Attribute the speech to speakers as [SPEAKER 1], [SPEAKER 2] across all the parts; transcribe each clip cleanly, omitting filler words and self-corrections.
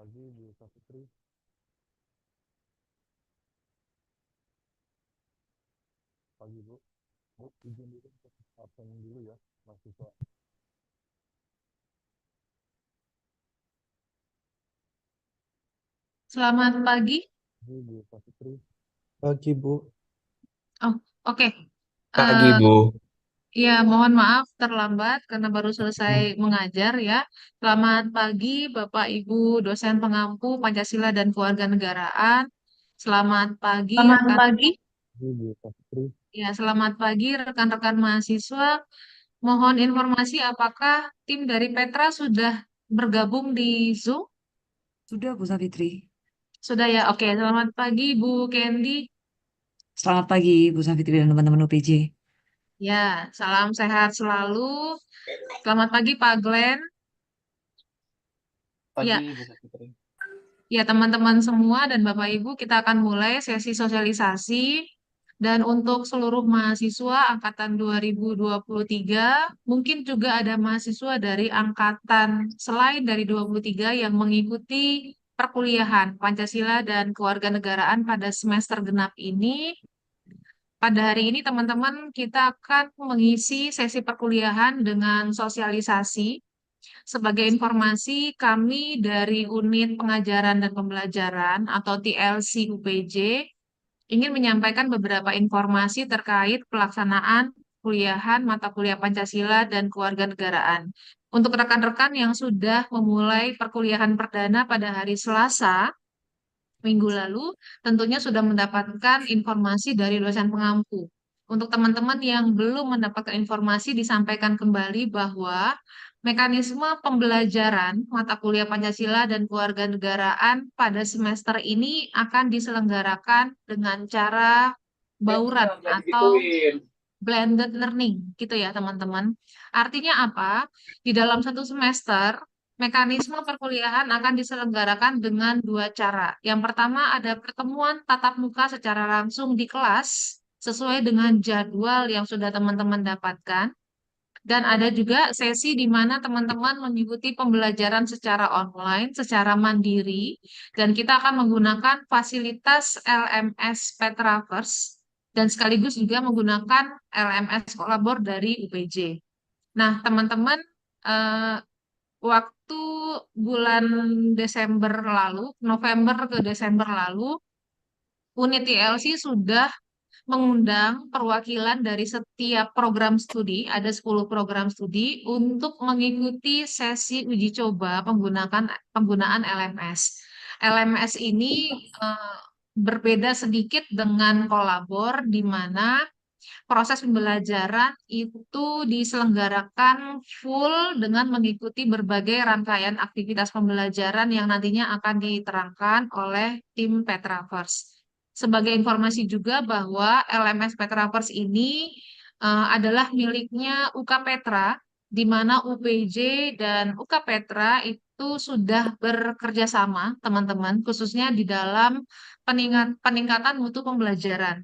[SPEAKER 1] Pagi, Bu Safitri. Pagi, Bu. Bu, izin dulu untuk absen dulu ya, mahasiswa.
[SPEAKER 2] Selamat pagi.
[SPEAKER 1] Pagi, Bu Safitri. Pagi, Bu.
[SPEAKER 2] Oh, oke.
[SPEAKER 3] Pagi,
[SPEAKER 2] Eh,
[SPEAKER 3] Bu.
[SPEAKER 2] ya, mohon maaf terlambat karena baru selesai
[SPEAKER 3] Hmm.
[SPEAKER 2] mengajar ya. Selamat pagi, Bapak Ibu dosen pengampu Pancasila dan Kewarganegaraan. Selamat pagi
[SPEAKER 3] Selamat
[SPEAKER 2] rekan.
[SPEAKER 3] pagi.
[SPEAKER 1] Pagi, Bu Safitri.
[SPEAKER 2] Ya, selamat pagi rekan-rekan mahasiswa. Mohon informasi apakah tim dari Petra sudah bergabung di Zoom?
[SPEAKER 4] Sudah, Bu Safitri.
[SPEAKER 2] Sudah ya. Oke, selamat pagi Bu Candy.
[SPEAKER 4] Selamat pagi, Bu Safitri dan teman-teman UPJ.
[SPEAKER 2] Ya, salam sehat selalu. Selamat pagi Pak Glenn.
[SPEAKER 3] Pagi,
[SPEAKER 2] Ya,
[SPEAKER 3] Bu Safitri.
[SPEAKER 2] ya, teman-teman semua dan Bapak Ibu, kita akan mulai sesi sosialisasi. Dan untuk seluruh mahasiswa angkatan 2023, mungkin juga ada mahasiswa dari angkatan selain dari 23 yang mengikuti perkuliahan Pancasila dan Kewarganegaraan pada semester genap ini. Pada hari ini, teman-teman, kita akan mengisi sesi perkuliahan dengan sosialisasi. Sebagai informasi, kami dari Unit Pengajaran dan Pembelajaran atau TLC UPJ ingin menyampaikan beberapa informasi terkait pelaksanaan kuliahan mata kuliah Pancasila dan Kewarganegaraan. Untuk rekan-rekan yang sudah memulai perkuliahan perdana pada hari Selasa, minggu lalu, tentunya sudah mendapatkan informasi dari dosen pengampu. Untuk teman-teman yang belum mendapatkan informasi, disampaikan kembali bahwa mekanisme pembelajaran mata kuliah Pancasila dan Kewarganegaraan pada semester ini akan diselenggarakan dengan cara bauran
[SPEAKER 3] Jangan
[SPEAKER 2] atau
[SPEAKER 3] digituin.
[SPEAKER 2] blended learning, gitu ya teman-teman. Artinya apa? Di dalam satu semester, mekanisme perkuliahan akan diselenggarakan dengan dua cara. Yang pertama ada pertemuan tatap muka secara langsung di kelas, sesuai dengan jadwal yang sudah teman-teman dapatkan. Dan ada juga sesi di mana teman-teman mengikuti pembelajaran secara online, secara mandiri, dan kita akan menggunakan fasilitas LMS Petraverse dan sekaligus juga menggunakan LMS Kolabor dari UPJ. Nah, teman-teman, eh, waktu bulan Desember lalu, November ke Desember lalu, unit TLC sudah mengundang perwakilan dari setiap program studi, ada 10 program studi, untuk mengikuti sesi uji coba penggunaan LMS. LMS ini eh, berbeda sedikit dengan kolabor, di mana proses pembelajaran itu diselenggarakan full dengan mengikuti berbagai rangkaian aktivitas pembelajaran yang nantinya akan diterangkan oleh tim Petraverse. Sebagai informasi juga bahwa LMS Petraverse ini adalah miliknya UK Petra, di mana UPJ dan UK Petra itu sudah bekerja sama, teman-teman, khususnya di dalam peningkatan mutu pembelajaran.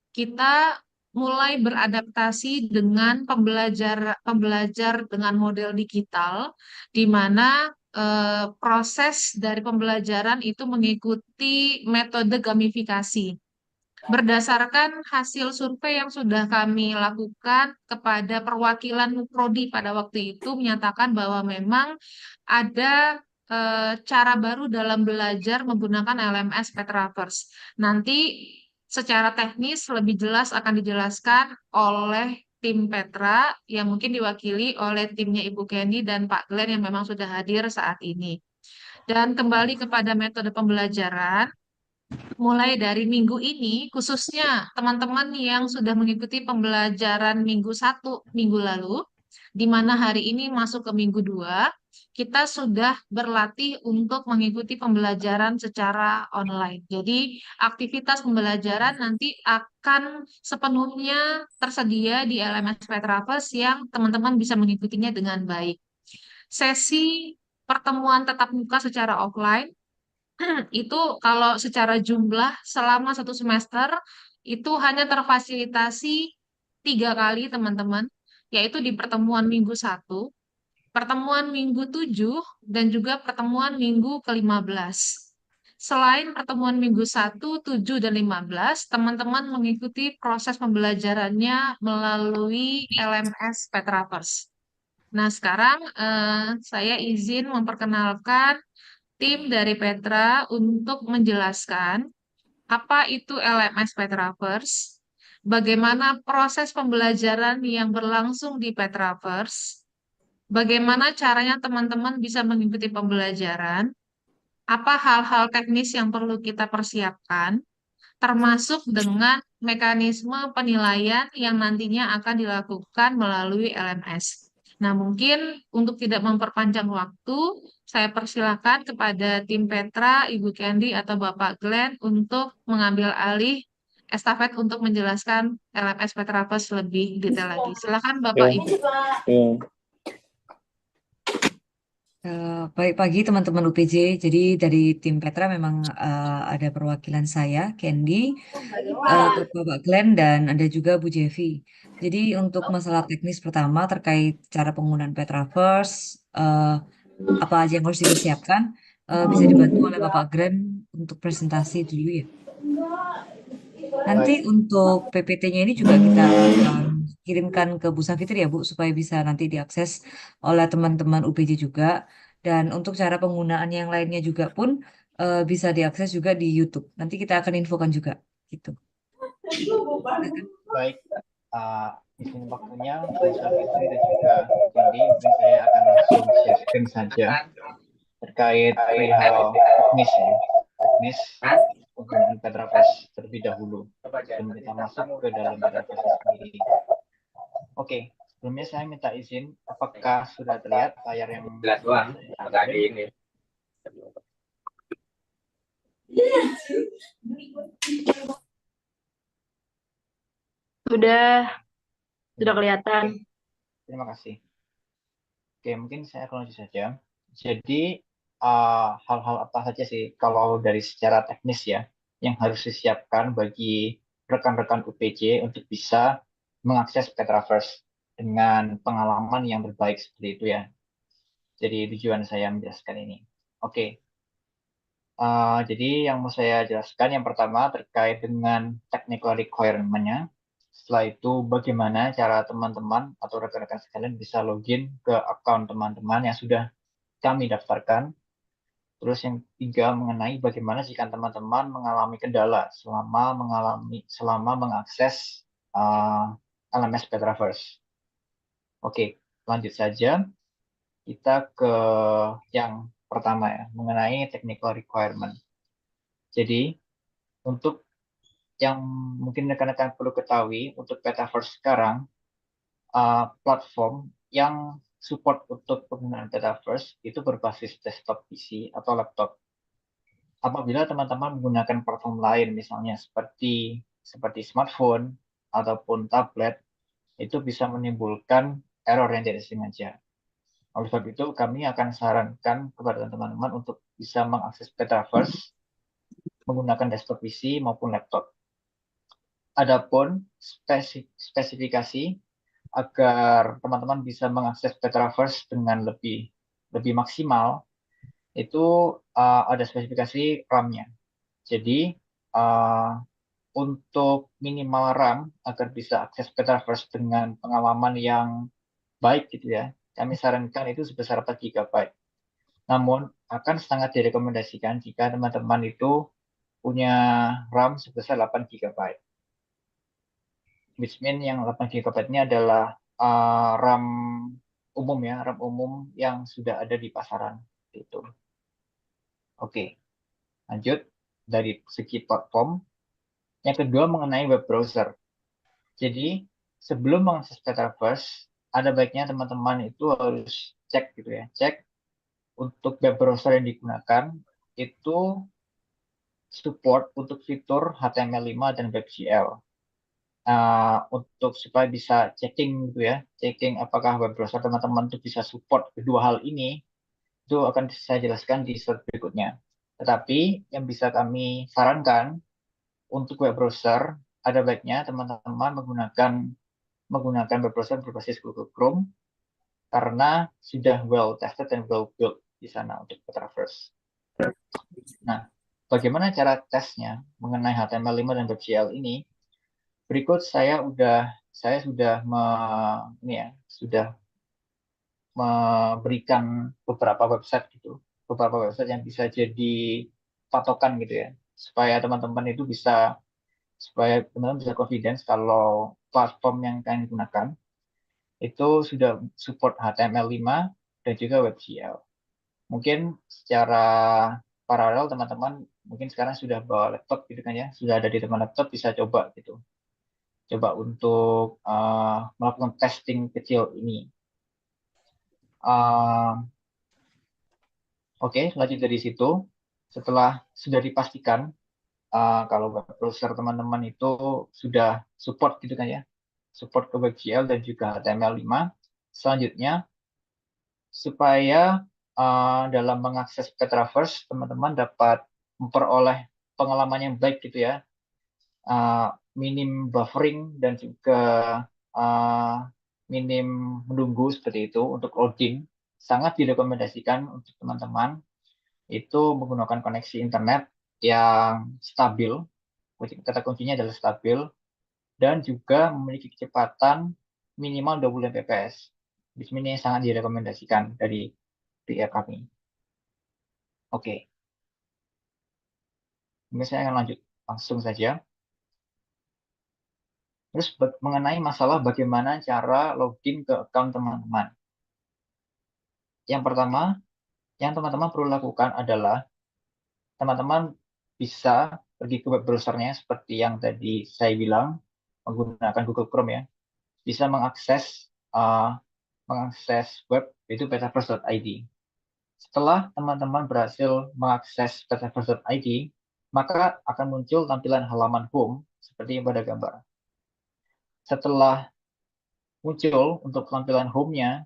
[SPEAKER 2] Kita mulai beradaptasi dengan pembelajar dengan model digital, di mana proses dari pembelajaran itu mengikuti metode gamifikasi. Berdasarkan hasil survei yang sudah kami lakukan kepada perwakilan Prodi pada waktu itu menyatakan bahwa memang ada cara baru dalam belajar menggunakan LMS Petraverse. Nanti secara teknis lebih jelas akan dijelaskan oleh tim Petra yang mungkin diwakili oleh timnya Ibu Kenny dan Pak Glenn yang memang sudah hadir saat ini. Dan kembali kepada metode pembelajaran, mulai dari minggu ini, khususnya teman-teman yang sudah mengikuti pembelajaran minggu 1 minggu lalu, di mana hari ini masuk ke minggu 2, kita sudah berlatih untuk mengikuti pembelajaran secara online. Jadi, aktivitas pembelajaran nanti akan sepenuhnya tersedia di LMS Petraverse yang teman-teman bisa mengikutinya dengan baik. Sesi pertemuan tatap muka secara offline itu kalau secara jumlah selama satu semester itu hanya terfasilitasi 3 kali teman-teman, yaitu di pertemuan minggu 1, pertemuan minggu 7 dan juga pertemuan minggu ke-15. Selain pertemuan minggu 1, 7, dan 15, teman-teman mengikuti proses pembelajarannya melalui LMS Petraverse. Nah, sekarang saya izin memperkenalkan tim dari Petra untuk menjelaskan apa itu LMS Petraverse, bagaimana proses pembelajaran yang berlangsung di Petraverse, bagaimana caranya teman-teman bisa mengikuti pembelajaran, apa hal-hal teknis yang perlu kita persiapkan, termasuk dengan mekanisme penilaian yang nantinya akan dilakukan melalui LMS. Nah, mungkin untuk tidak memperpanjang waktu, saya persilakan kepada tim Petra, Ibu Candy, atau Bapak Glenn untuk mengambil alih estafet untuk menjelaskan LMS Petraverse lebih detail lagi. Silakan Bapak
[SPEAKER 3] Ya,
[SPEAKER 2] Ibu.
[SPEAKER 3] ya.
[SPEAKER 4] Baik pagi teman-teman UPJ. Jadi dari tim Petra memang ada perwakilan saya, Candy, Bapak Glenn, dan ada juga Bu Jevi. Jadi untuk masalah teknis pertama terkait cara penggunaan Petraverse, apa aja yang harus dipersiapkan, bisa dibantu oleh Bapak Glenn untuk presentasi dulu ya. Nanti
[SPEAKER 3] Baik.
[SPEAKER 4] untuk PPT-nya ini juga kita akan kirimkan ke Bu Safitri ya Bu, supaya bisa nanti diakses oleh teman-teman UPJ juga. Dan untuk cara penggunaan yang lainnya juga pun bisa diakses juga di YouTube. Nanti kita akan infokan juga gitu. Silakan.
[SPEAKER 3] Baik, izin waktunya Bu Savitri dan juga Candy, mungkin saya akan langsung sharing saja terkait perihal teknis ya, teknis penggunaan Petraverse terlebih dahulu sebelum kita masuk ke dalam Petraverse sendiri. Oke, sebelumnya saya minta izin, apakah sudah terlihat layar yang
[SPEAKER 5] jelas doang
[SPEAKER 3] saya share?
[SPEAKER 5] ini
[SPEAKER 6] Sudah kelihatan.
[SPEAKER 3] Oke, terima kasih. Oke, mungkin saya akan lanjut saja. Jadi, hal-hal apa saja sih kalau dari secara teknis ya, yang harus disiapkan bagi rekan-rekan UPJ untuk bisa mengakses Petraverse dengan pengalaman yang terbaik seperti itu ya. Jadi tujuan saya menjelaskan ini. Oke, jadi yang mau saya jelaskan yang pertama terkait dengan technical requirement-nya. Setelah itu bagaimana cara teman-teman atau rekan-rekan sekalian bisa login ke akun teman-teman yang sudah kami daftarkan. Terus yang ketiga mengenai bagaimana jika teman-teman mengalami kendala selama mengakses LMS Petraverse. Oke, lanjut saja. Kita ke yang pertama ya, mengenai technical requirement. Jadi, untuk yang mungkin rekan-rekan perlu ketahui, untuk Petraverse sekarang, platform yang support untuk penggunaan Petraverse itu berbasis desktop PC atau laptop. Apabila teman-teman menggunakan platform lain, misalnya seperti smartphone ataupun tablet, itu bisa menimbulkan error yang tidak sengaja. Oleh sebab itu, kami akan sarankan kepada teman-teman untuk bisa mengakses Petraverse menggunakan desktop PC maupun laptop. Adapun spesifikasi agar teman-teman bisa mengakses Petraverse dengan lebih maksimal, itu ada spesifikasi RAM-nya. Jadi, untuk minimal RAM agar bisa akses Petraverse dengan pengalaman yang baik gitu ya, kami sarankan itu sebesar 4 GB. Namun, akan sangat direkomendasikan jika teman-teman itu punya RAM sebesar 8 GB. Which mean yang 8 GB ini adalah RAM umum ya, RAM umum yang sudah ada di pasaran. Gitu. Oke, lanjut dari segi platform. Yang kedua mengenai web browser. Jadi sebelum mengakses Petraverse, ada baiknya teman-teman itu harus cek gitu ya, cek untuk web browser yang digunakan itu support untuk fitur HTML5 dan WebGL. Untuk supaya bisa checking gitu ya, checking apakah web browser teman-teman itu bisa support kedua hal ini, itu akan saya jelaskan di slide berikutnya. Tetapi yang bisa kami sarankan untuk web browser, ada baiknya teman-teman menggunakan web browser berbasis Google Chrome karena sudah well tested dan well built di sana untuk Petraverse. Nah, bagaimana cara tesnya mengenai HTML5 dan WebGL ini? Berikut saya sudah memberikan beberapa website yang bisa jadi patokan gitu ya, supaya teman-teman bisa confidence kalau platform yang kalian gunakan itu sudah support HTML5 dan juga WebGL. Mungkin secara paralel teman-teman mungkin sekarang sudah bawa laptop gitu kan ya, sudah ada di depan laptop, bisa coba gitu. Coba untuk melakukan testing kecil ini. Oke, lanjut dari situ. Setelah sudah dipastikan kalau web browser teman-teman itu sudah support gitu kan ya, support ke WebGL dan juga HTML5. Selanjutnya, supaya dalam mengakses Petraverse, teman-teman dapat memperoleh pengalaman yang baik gitu ya, minim buffering dan juga minim menunggu seperti itu untuk loading, sangat direkomendasikan untuk teman-teman itu menggunakan koneksi internet yang stabil, kata kuncinya adalah stabil, dan juga memiliki kecepatan minimal 20 Mbps. Di sini sangat direkomendasikan dari pihak kami. Oke, ini saya akan lanjut langsung saja. Terus mengenai masalah bagaimana cara login ke account teman-teman. Yang pertama, yang teman-teman perlu lakukan adalah teman-teman bisa pergi ke web browsernya seperti yang tadi saya bilang, menggunakan Google Chrome ya. Bisa mengakses web yaitu petraverse.id. Setelah teman-teman berhasil mengakses petraverse.id, maka akan muncul tampilan halaman home seperti yang pada gambar. Setelah muncul untuk tampilan home-nya,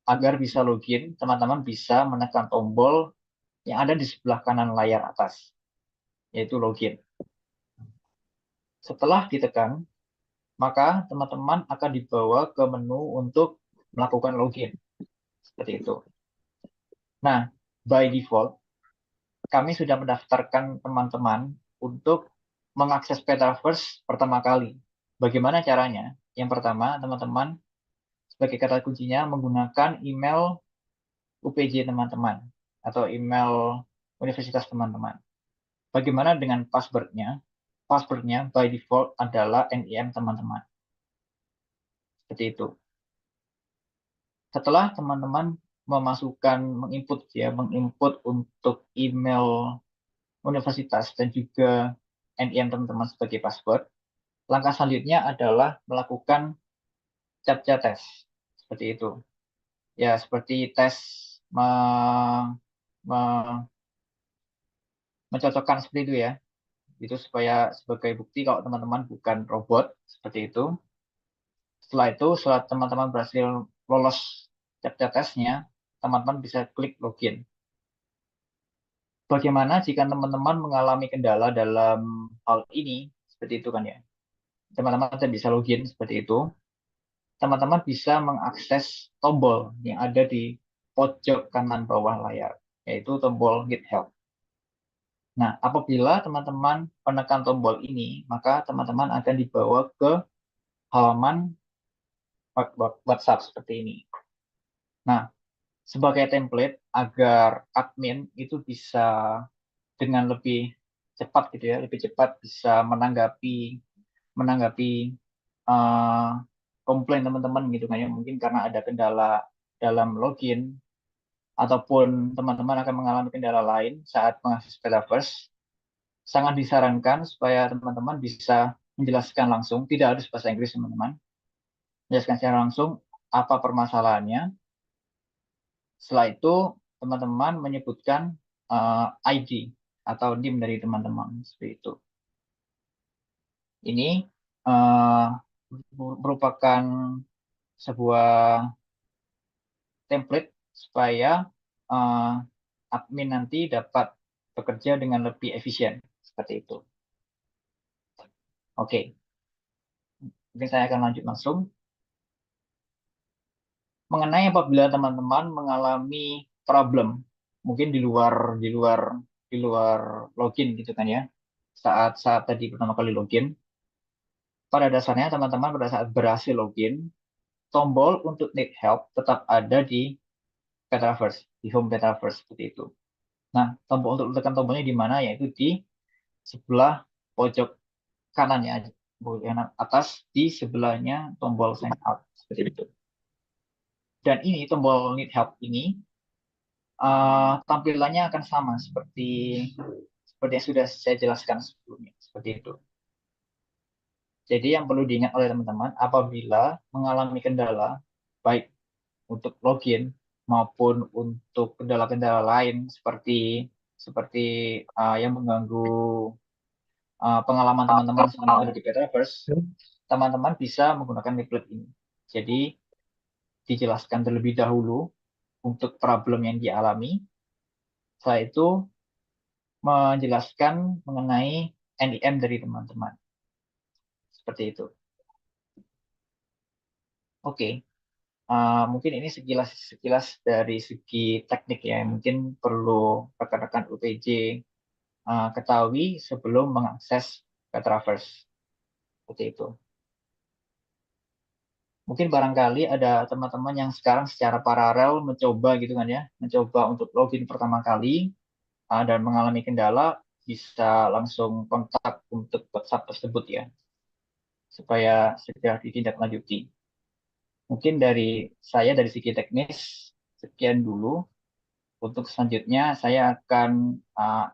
[SPEAKER 3] agar bisa login, teman-teman bisa menekan tombol yang ada di sebelah kanan layar atas, yaitu login. Setelah ditekan, maka teman-teman akan dibawa ke menu untuk melakukan login. Seperti itu. Nah, by default, kami sudah mendaftarkan teman-teman untuk mengakses Petraverse pertama kali. Bagaimana caranya? Yang pertama, teman-teman sebagai kata kuncinya menggunakan email UPJ teman-teman atau email universitas teman-teman. Bagaimana dengan password-nya? Password-nya by default adalah NIM teman-teman. Seperti itu. Setelah teman-teman menginput untuk email universitas dan juga NIM teman-teman sebagai password, langkah selanjutnya adalah melakukan CAPTCHA test. Seperti itu. Ya, seperti tes mencocokkan seperti itu ya. Itu supaya sebagai bukti kalau teman-teman bukan robot, seperti itu. Setelah teman-teman berhasil lolos CAPTCHA testnya, teman-teman bisa klik login. Bagaimana jika teman-teman mengalami kendala dalam hal ini? Seperti itu kan ya. Teman-teman tidak bisa login seperti itu. Teman-teman bisa mengakses tombol yang ada di pojok kanan bawah layar, yaitu tombol Get Help. Nah, apabila teman-teman menekan tombol ini, maka teman-teman akan dibawa ke halaman WhatsApp seperti ini. Nah, sebagai template agar admin itu bisa dengan lebih cepat gitu ya, lebih cepat bisa menanggapi komplain teman-teman gitu kan ya, mungkin karena ada kendala dalam login ataupun teman-teman akan mengalami kendala lain saat mengakses Petraverse, sangat disarankan supaya teman-teman bisa menjelaskan langsung, tidak harus bahasa Inggris teman-teman, menjelaskan secara langsung apa permasalahannya. Setelah itu teman-teman menyebutkan ID atau NIM dari teman-teman seperti itu. Ini merupakan sebuah template supaya admin nanti dapat bekerja dengan lebih efisien seperti itu. Oke, mungkin saya akan lanjut langsung. mengenai apabila teman-teman mengalami problem, mungkin di luar login gitu kan ya. Saat tadi pertama kali login, pada dasarnya teman-teman pada saat berhasil login, tombol untuk need help tetap ada di Petraverse, di home Petraverse seperti itu. Nah, tombol untuk tekan tombolnya di mana? Yaitu di sebelah pojok kanannya aja, bagian atas di sebelahnya tombol sign out seperti itu. Dan ini tombol need help ini tampilannya akan sama seperti yang sudah saya jelaskan sebelumnya, seperti itu. Jadi yang perlu diingat oleh teman-teman apabila mengalami kendala baik untuk login maupun untuk kendala-kendala lain seperti seperti yang mengganggu pengalaman teman-teman selama ada di Petraverse, teman-teman bisa menggunakan template ini. Jadi dijelaskan terlebih dahulu untuk problem yang dialami. Setelah itu menjelaskan mengenai NIM dari teman-teman. Seperti itu. Oke. Mungkin ini sekilas dari segi teknik ya. Mungkin perlu rekan-rekan UPJ ketahui sebelum mengakses Petraverse. Seperti itu. Mungkin barangkali ada teman-teman yang sekarang secara paralel mencoba gitu kan ya. Mencoba untuk login pertama kali dan mengalami kendala, bisa langsung kontak untuk WhatsApp tersebut ya. Supaya segera ditindaklanjuti. Mungkin dari saya dari segi teknis, sekian dulu. Untuk selanjutnya saya akan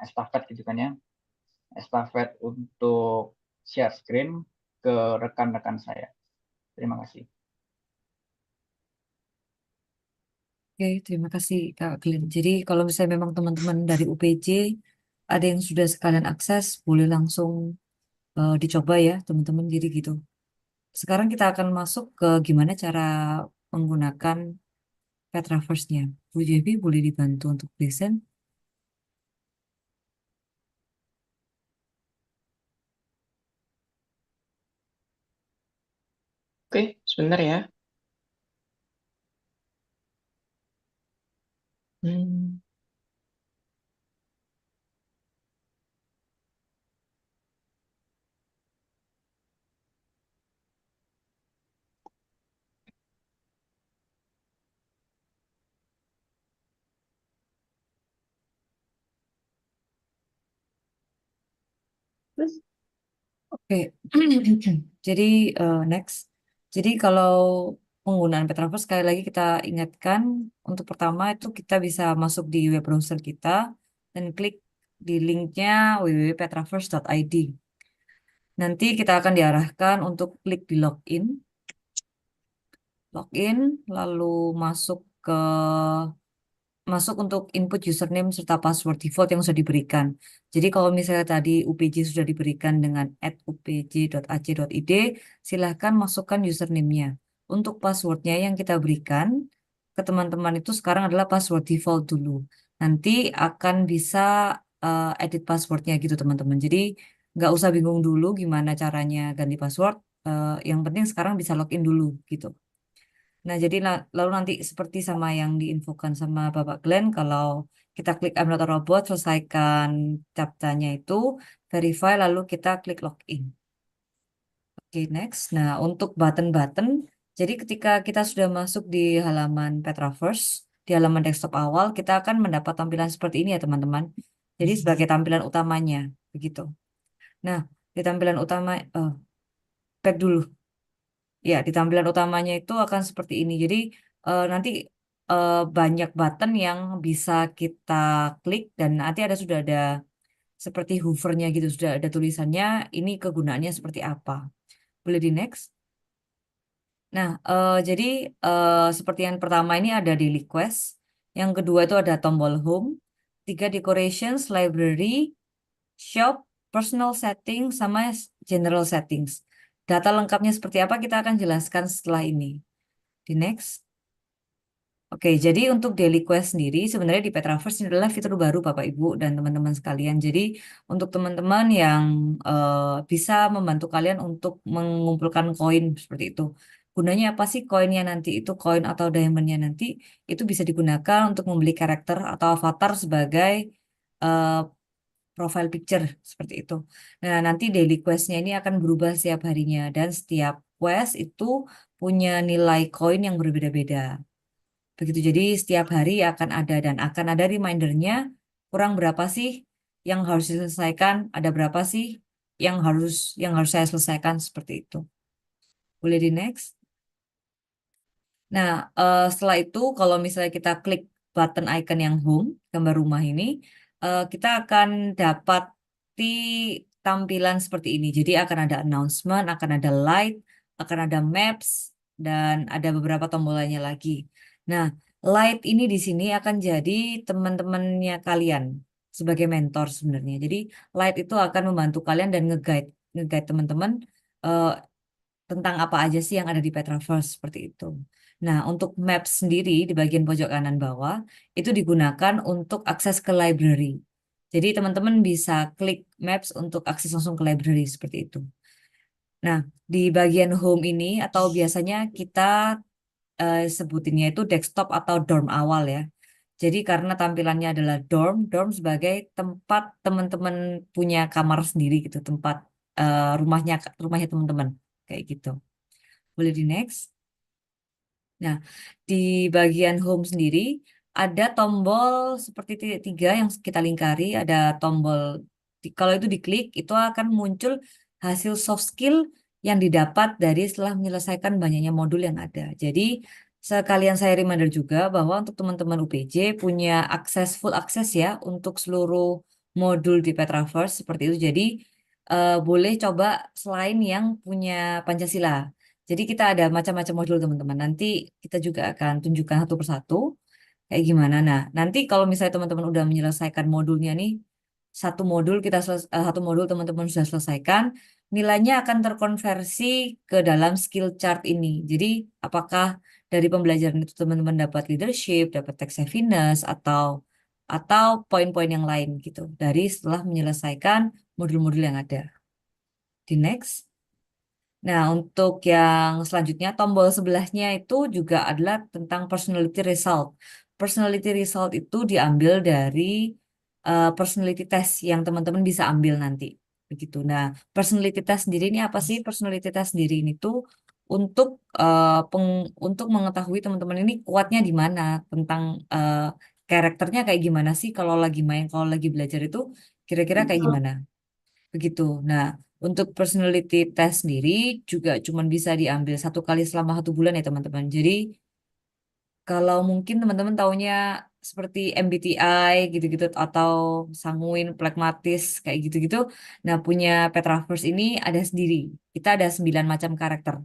[SPEAKER 3] estafet gitu kan ya. Estafet untuk share screen ke rekan-rekan saya. Terima kasih.
[SPEAKER 4] Oke, terima kasih Kak Glenn. Jadi kalau misalnya memang teman-teman dari UPJ ada yang sudah sekalian akses, boleh langsung dicoba ya teman-teman. Jadi gitu. Sekarang kita akan masuk ke gimana cara menggunakan Petraverse-nya. Bu Jevi boleh dibantu untuk present.
[SPEAKER 5] Oke, sebentar ya. Hmm.
[SPEAKER 6] Terus
[SPEAKER 4] Oke, jadi next. Jadi kalau penggunaan Petraverse sekali lagi kita ingatkan untuk pertama itu kita bisa masuk di web browser kita dan klik di linknya www.petraverse.id. Nanti kita akan diarahkan untuk klik di login, lalu masuk untuk input username serta password default yang sudah diberikan. Jadi kalau misalnya tadi UPJ sudah diberikan dengan @upj.ac.id, silahkan masukkan username-nya. Untuk passwordnya yang kita berikan ke teman-teman itu sekarang adalah password default dulu. Nanti akan bisa edit passwordnya gitu teman-teman. Jadi nggak usah bingung dulu gimana caranya ganti password. Yang penting sekarang bisa login dulu gitu. Nah, jadi lalu nanti seperti sama yang diinfokan sama Bapak Glenn, kalau kita klik I'm not a robot, selesaikan captcha-nya itu, verify, lalu kita klik login. Oke, next. Nah, untuk button-button, jadi ketika kita sudah masuk di halaman Petraverse, di halaman desktop awal, kita akan mendapat tampilan seperti ini ya, teman-teman. Jadi sebagai tampilan utamanya, begitu. Nah, di tampilan utama, back dulu. Ya, di tampilan utamanya itu akan seperti ini. Jadi nanti banyak button yang bisa kita klik dan nanti sudah ada seperti hovernya gitu, sudah ada tulisannya. Ini kegunaannya seperti apa? Boleh di next. Nah, jadi seperti yang pertama ini ada daily quest, yang kedua itu ada tombol home, tiga decorations, library, shop, personal settings, sama general settings. Data lengkapnya seperti apa kita akan jelaskan setelah ini. Di next. Oke, jadi untuk daily quest sendiri sebenarnya di Petraverse ini adalah fitur baru Bapak Ibu dan teman-teman sekalian. Jadi untuk teman-teman yang bisa membantu kalian untuk mengumpulkan koin seperti itu. gunanya apa sih koinnya nanti itu, koin atau diamondnya nanti itu bisa digunakan untuk membeli karakter atau avatar sebagai eh, profile picture seperti itu. Nah, nanti daily quest-nya ini akan berubah setiap harinya dan setiap quest itu punya nilai koin yang berbeda-beda. Begitu. Jadi setiap hari akan ada dan akan ada remindernya kurang berapa sih yang harus diselesaikan, ada berapa sih yang harus saya selesaikan seperti itu. Boleh di next? Nah, setelah itu kalau misalnya kita klik button icon yang home, gambar rumah ini, kita akan dapati tampilan seperti ini. Jadi akan ada announcement, akan ada light, akan ada maps, dan ada beberapa tombolanya lagi. Nah, light ini di sini akan jadi teman-temannya kalian sebagai mentor sebenarnya. Jadi light itu akan membantu kalian dan nge-guide teman-teman eh, tentang apa aja sih yang ada di Petraverse seperti itu. Nah, untuk map sendiri di bagian pojok kanan bawah itu digunakan untuk akses ke library. Jadi teman-teman bisa klik maps untuk akses langsung ke library seperti itu. Nah, di bagian home ini atau biasanya kita sebutinnya itu desktop atau dorm awal ya. Jadi karena tampilannya adalah dorm sebagai tempat teman-teman punya kamar sendiri gitu, tempat rumahnya teman-teman kayak gitu. Boleh di next. Nah, di bagian home sendiri ada tombol seperti titik 3 yang kita lingkari, ada tombol kalau itu diklik itu akan muncul hasil soft skill yang didapat dari setelah menyelesaikan banyaknya modul yang ada. Jadi sekalian saya reminder juga bahwa untuk teman-teman UPJ punya full akses ya untuk seluruh modul di Petraverse seperti itu. Jadi boleh coba selain yang punya Pancasila. Jadi kita ada macam-macam modul teman-teman. Nanti kita juga akan tunjukkan satu persatu kayak gimana. Nah, nanti kalau misalnya teman-teman udah menyelesaikan modulnya nih, satu modul teman-teman sudah selesaikan, nilainya akan terkonversi ke dalam skill chart ini. Jadi apakah dari pembelajaran itu teman-teman dapat leadership, dapat tech savviness atau poin-poin yang lain gitu dari setelah menyelesaikan modul-modul yang ada. Di next. Nah, untuk yang selanjutnya, tombol sebelahnya itu juga adalah tentang personality result. Personality result itu diambil dari personality test yang teman-teman bisa ambil nanti. Begitu. Nah, personality test sendiri ini apa sih? Personality test sendiri ini tuh untuk untuk mengetahui teman-teman ini kuatnya di mana, tentang karakternya kayak gimana sih kalau lagi main, kalau lagi belajar itu kira-kira kayak gimana. Begitu. Nah, untuk personality test sendiri juga cuma bisa diambil satu kali selama 1 bulan ya teman-teman. Jadi kalau mungkin teman-teman taunya seperti MBTI gitu-gitu atau sanguin, pragmatis kayak gitu-gitu. Nah, punya Petraverse ini ada sendiri. Kita ada 9 macam karakter.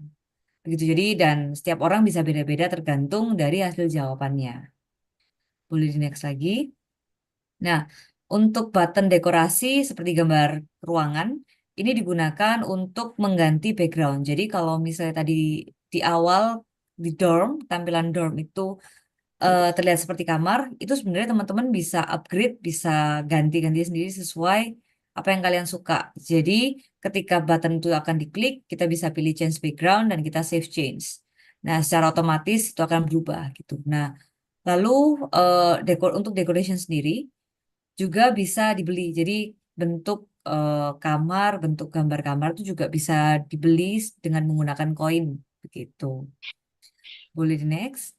[SPEAKER 4] Begitu. Jadi dan setiap orang bisa beda-beda tergantung dari hasil jawabannya. Boleh di next lagi. Nah, untuk button dekorasi seperti gambar ruangan, ini digunakan untuk mengganti background. Jadi kalau misalnya tadi di awal di dorm, tampilan dorm itu terlihat seperti kamar, itu sebenarnya teman-teman bisa upgrade, bisa ganti-ganti sendiri sesuai apa yang kalian suka. Jadi ketika button itu akan diklik, kita bisa pilih change background dan kita save change. Nah, secara otomatis itu akan berubah gitu. Nah, lalu untuk decoration sendiri juga bisa dibeli. Jadi bentuk bentuk gambar kamar itu juga bisa dibeli dengan menggunakan koin begitu. Boleh di next.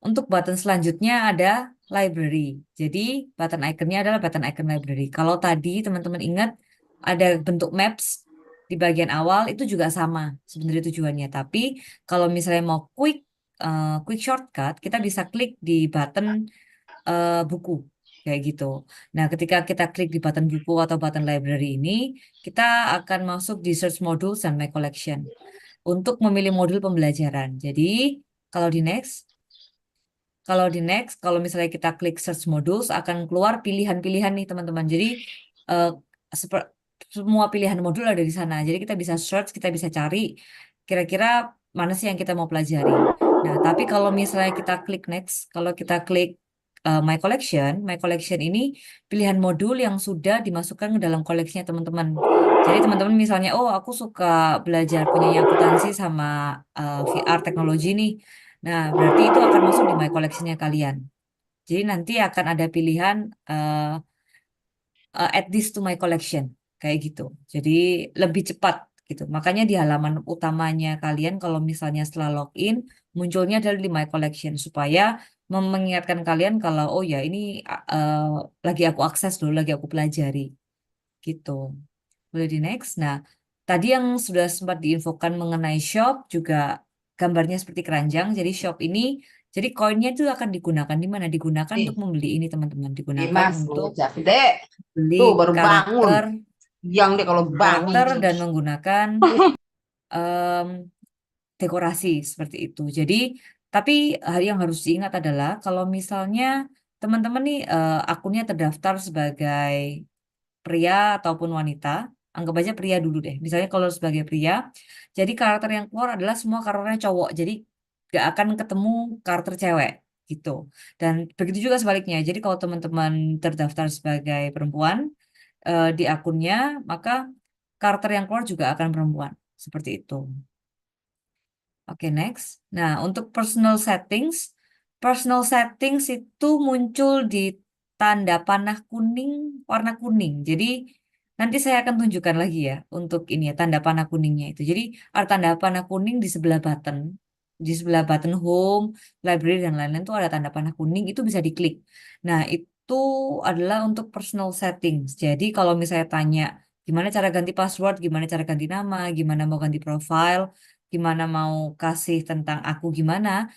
[SPEAKER 4] Untuk button selanjutnya ada library. Jadi button iconnya adalah button icon library. Kalau tadi teman-teman ingat ada bentuk maps di bagian awal itu juga sama sebenarnya tujuannya. Tapi kalau misalnya mau quick shortcut, kita bisa klik di button buku kayak gitu. Nah, ketika kita klik di button buku atau button library ini, kita akan masuk di search modules dan my collection untuk memilih modul pembelajaran. Jadi, kalau di next, kalau misalnya kita klik search modules akan keluar pilihan-pilihan nih teman-teman. Jadi eh, semua pilihan modul ada di sana. Jadi kita bisa search, kita bisa cari kira-kira mana sih yang kita mau pelajari. Nah, tapi kalau misalnya kita klik next, kalau kita klik My Collection ini pilihan modul yang sudah dimasukkan ke dalam koleksinya teman-teman. Jadi teman-teman misalnya, oh aku suka belajar penyanyi akuntansi sama VR teknologi nih. Nah, berarti itu akan masuk di My Collection-nya kalian. Jadi nanti akan ada pilihan add this to my collection kayak gitu. Jadi lebih cepat gitu. Makanya di halaman utamanya kalian kalau misalnya setelah login munculnya adalah di my collection supaya mengingatkan kalian kalau oh ya ini lagi aku akses dulu, lagi aku pelajari gitu. Boleh di next. Nah, tadi yang sudah sempat diinfokan mengenai shop juga gambarnya seperti keranjang. Jadi shop ini jadi koinnya itu akan digunakan di mana? Digunakan
[SPEAKER 6] Nih,
[SPEAKER 4] untuk membeli ini teman-teman. Digunakan
[SPEAKER 6] Dimas tuh,
[SPEAKER 4] untuk
[SPEAKER 6] Dek.
[SPEAKER 4] beli
[SPEAKER 6] Tuh baru bangun.
[SPEAKER 4] karakter
[SPEAKER 6] Yang deh kalau bangun
[SPEAKER 4] karakter
[SPEAKER 6] tuh.
[SPEAKER 4] dan menggunakan em, dekorasi seperti itu. Jadi, tapi hal yang harus diingat adalah kalau misalnya teman-teman nih akunnya terdaftar sebagai pria ataupun wanita, anggap aja pria dulu deh. Misalnya kalau sebagai pria, jadi karakter yang keluar adalah semua karakternya cowok. Jadi gak akan ketemu karakter cewek gitu. Dan begitu juga sebaliknya. Jadi kalau teman-teman terdaftar sebagai perempuan di akunnya, maka karakter yang keluar juga akan perempuan. Seperti itu. Oke, next. Nah, untuk personal settings itu muncul di tanda panah kuning, warna kuning. Jadi, nanti saya akan tunjukkan lagi ya untuk ini ya, tanda panah kuningnya itu. Jadi, ada tanda panah kuning di sebelah button. Di sebelah button home, library, dan lain-lain itu ada tanda panah kuning, itu bisa diklik. Nah, itu adalah untuk personal settings. Jadi, kalau misalnya tanya, gimana cara ganti password, gimana cara ganti nama, gimana mau ganti profile, gimana mau kasih tentang aku gimana,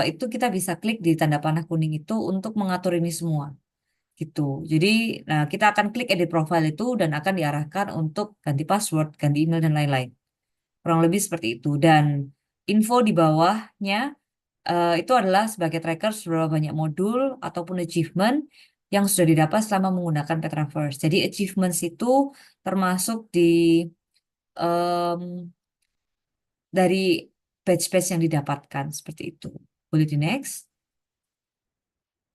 [SPEAKER 4] itu kita bisa klik di tanda panah kuning itu untuk mengatur ini semua gitu. Jadi, nah kita akan klik edit profile itu dan akan diarahkan untuk ganti password, ganti email dan lain-lain. Kurang lebih seperti itu. Dan info di bawahnya itu adalah sebagai tracker seberapa banyak modul ataupun achievement yang sudah didapat selama menggunakan Petraverse. Jadi achievements itu termasuk di em, dari batch-batch yang didapatkan seperti itu. Boleh di next.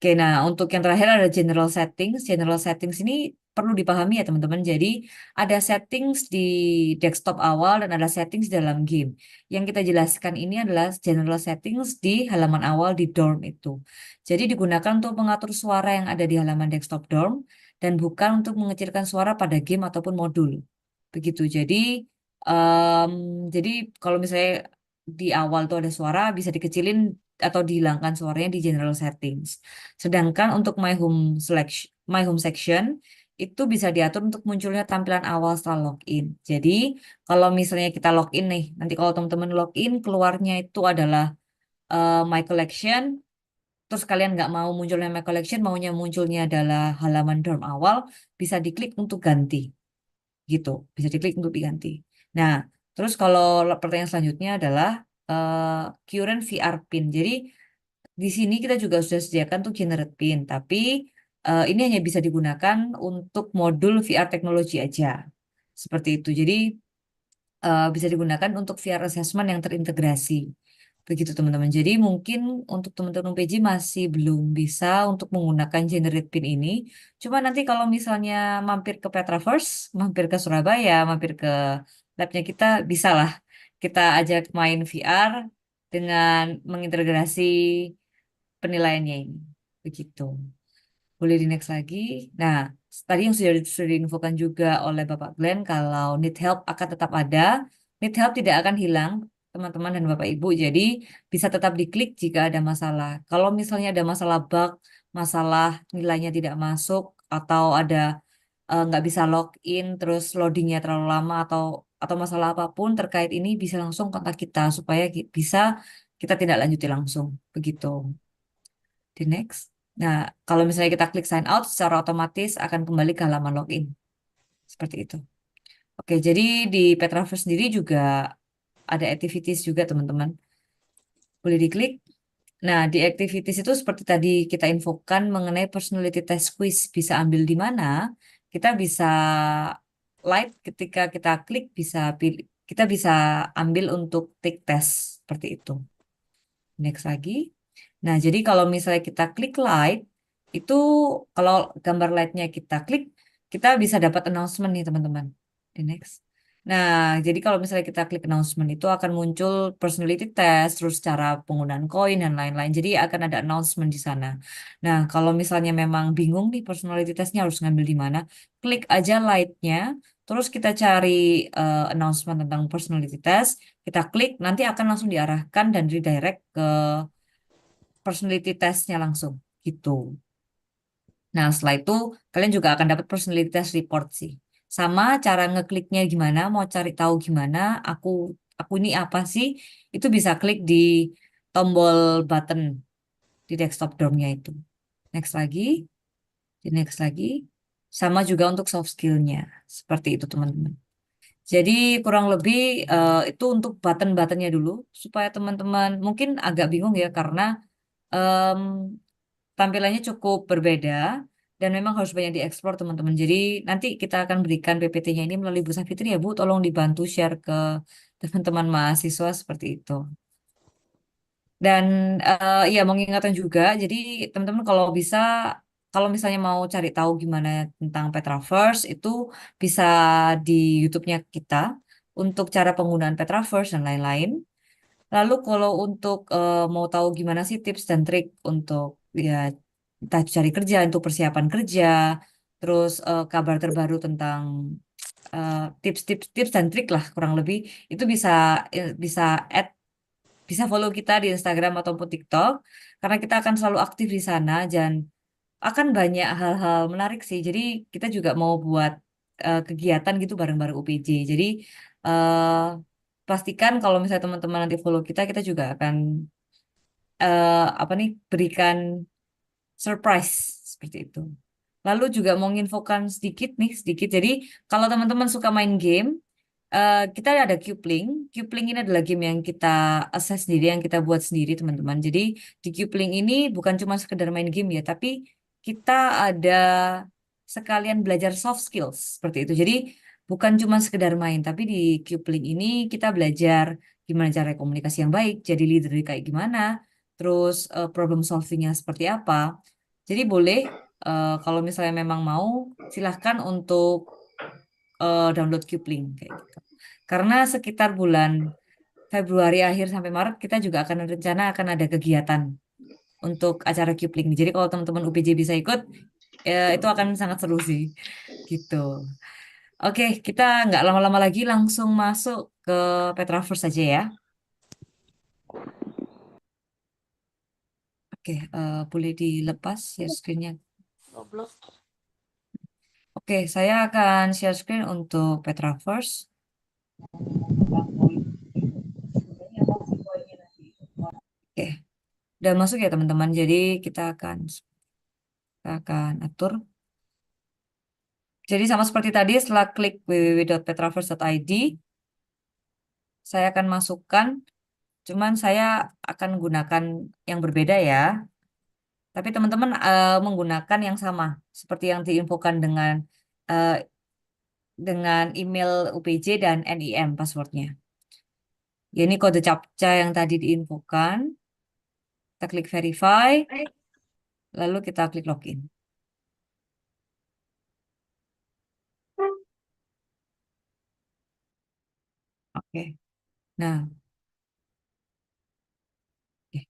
[SPEAKER 4] Oke, nah untuk yang terakhir ada general settings. General settings ini perlu dipahami ya teman-teman. Jadi ada settings di desktop awal dan ada settings dalam game. Yang kita jelaskan ini adalah general settings di halaman awal di dorm itu. Jadi digunakan untuk mengatur suara yang ada di halaman desktop dorm dan bukan untuk mengecilkan suara pada game ataupun modul. Begitu. Em, jadi kalau misalnya di awal tuh ada suara bisa dikecilin atau dihilangkan suaranya di general settings. Sedangkan untuk my home section itu bisa diatur untuk munculnya tampilan awal setelah login. Jadi kalau misalnya kita login nih, nanti kalau teman-teman login keluarnya itu adalah my collection, terus kalian nggak mau munculnya my collection, maunya munculnya adalah halaman dorm awal, bisa diklik untuk ganti gitu, bisa diklik untuk diganti. Nah, terus kalau pertanyaan selanjutnya adalah current VR pin. Jadi di sini kita juga sudah sediakan tuh generate pin, tapi ini hanya bisa digunakan untuk modul VR teknologi aja. Seperti itu. Jadi bisa digunakan untuk VR assessment yang terintegrasi. Begitu teman-teman. Jadi mungkin untuk teman-teman PJ masih belum bisa untuk menggunakan generate pin ini. Cuma nanti kalau misalnya mampir ke Petraverse, mampir ke Surabaya, mampir ke labnya kita, bisa lah kita ajak main VR dengan mengintegrasi penilaiannya ini. Begitu. Boleh di next lagi. Nah, tadi yang sudah diinfokan juga oleh Bapak Glenn kalau need help akan tetap ada. Need help tidak akan hilang, teman-teman dan Bapak Ibu. Jadi bisa tetap diklik jika ada masalah. Kalau misalnya ada masalah bug, masalah nilainya tidak masuk, atau ada nggak bisa login, terus loadingnya terlalu lama atau masalah apapun terkait ini bisa langsung kontak kita supaya bisa kita tidak lanjuti langsung. Begitu. Di next. Nah, kalau misalnya kita klik sign out, secara otomatis akan kembali ke halaman login. Seperti itu. Oke, jadi di Petraverse sendiri juga ada activities juga, teman-teman. Boleh diklik. Nah, di activities itu seperti tadi kita infokan mengenai personality test quiz. Bisa ambil di mana? Kita bisa light ketika kita klik, bisa pilih, kita bisa ambil untuk take test. Seperti itu. Next lagi. Nah, jadi kalau misalnya kita klik light, itu kalau gambar lightnya kita klik, kita bisa dapat announcement nih teman-teman. Di next. Nah, jadi kalau misalnya kita klik announcement itu akan muncul personality test, terus cara penggunaan koin dan lain-lain. Jadi akan ada announcement di sana. Nah, kalau misalnya memang bingung nih personality testnya harus ngambil di mana, klik aja lightnya, terus kita cari announcement tentang personality test, kita klik, nanti akan langsung diarahkan dan redirect ke personality testnya langsung gitu. Nah, setelah itu kalian juga akan dapat personality test report sih. Sama cara ngekliknya gimana, mau cari tahu gimana, aku ini apa sih? Itu bisa klik di tombol button di desktop dormnya itu. Next lagi, di next lagi. Sama juga untuk soft skill-nya. Seperti itu teman-teman. Jadi kurang lebih itu untuk button-buttonnya dulu supaya teman-teman mungkin agak bingung ya karena em, tampilannya cukup berbeda dan memang harus banyak dieksplor teman-teman. Jadi nanti kita akan berikan PPT-nya ini melalui Bu Safitri ya Bu, tolong dibantu share ke teman-teman mahasiswa seperti itu. Dan ya mau ngingetin juga, jadi teman-teman kalau bisa, kalau misalnya mau cari tahu gimana tentang Petraverse itu bisa di YouTube-nya kita untuk cara penggunaan Petraverse dan lain-lain. Lalu kalau untuk mau tahu gimana sih tips dan trik untuk ya entah cari kerja, untuk persiapan kerja, terus kabar terbaru tentang tips dan trik lah kurang lebih itu bisa add bisa follow kita di Instagram ataupun TikTok karena kita akan selalu aktif di sana dan akan banyak hal-hal menarik sih. Jadi kita juga mau buat kegiatan gitu bareng-bareng UPJ. Jadi eh, pastikan kalau misalnya teman-teman nanti follow kita, kita juga akan apa nih berikan surprise seperti itu. Lalu juga mau nginfokan sedikit nih, sedikit. Jadi kalau teman-teman suka main game, kita ada Cubelink. Cubelink ini adalah game yang kita access sendiri, yang kita buat sendiri, teman-teman. Jadi di Cubelink ini bukan cuma sekedar main game ya, tapi kita ada sekalian belajar soft skills seperti itu. Jadi bukan cuma sekedar main, tapi di Cubelink ini kita belajar gimana cara komunikasi yang baik, jadi leader kayak gimana, terus problem solvingnya seperti apa. Jadi boleh kalau misalnya memang mau, silahkan untuk download Cubelink kayak gitu. Karena sekitar bulan Februari akhir sampai Maret kita juga akan rencana akan ada kegiatan untuk acara Cubelink. Jadi kalau teman-teman UPJ bisa ikut, itu akan sangat seru sih, gitu. Oke, kita nggak lama-lama lagi langsung masuk ke Petraverse saja ya. Oke, boleh dilepas share screen-nya. Oke, saya akan share screen untuk Petraverse. Oke, udah masuk ya teman-teman. Jadi kita akan atur. Jadi sama seperti tadi, setelah klik www.petraverse.id, saya akan masukkan, cuman saya akan gunakan yang berbeda ya. Tapi teman-teman menggunakan yang sama, seperti yang diinfokan eh, dengan email UPJ dan NIM passwordnya. Ya, ini kode CAPTCHA yang tadi diinfokan. Kita klik verify, lalu kita klik login. Oke. Nah, oke.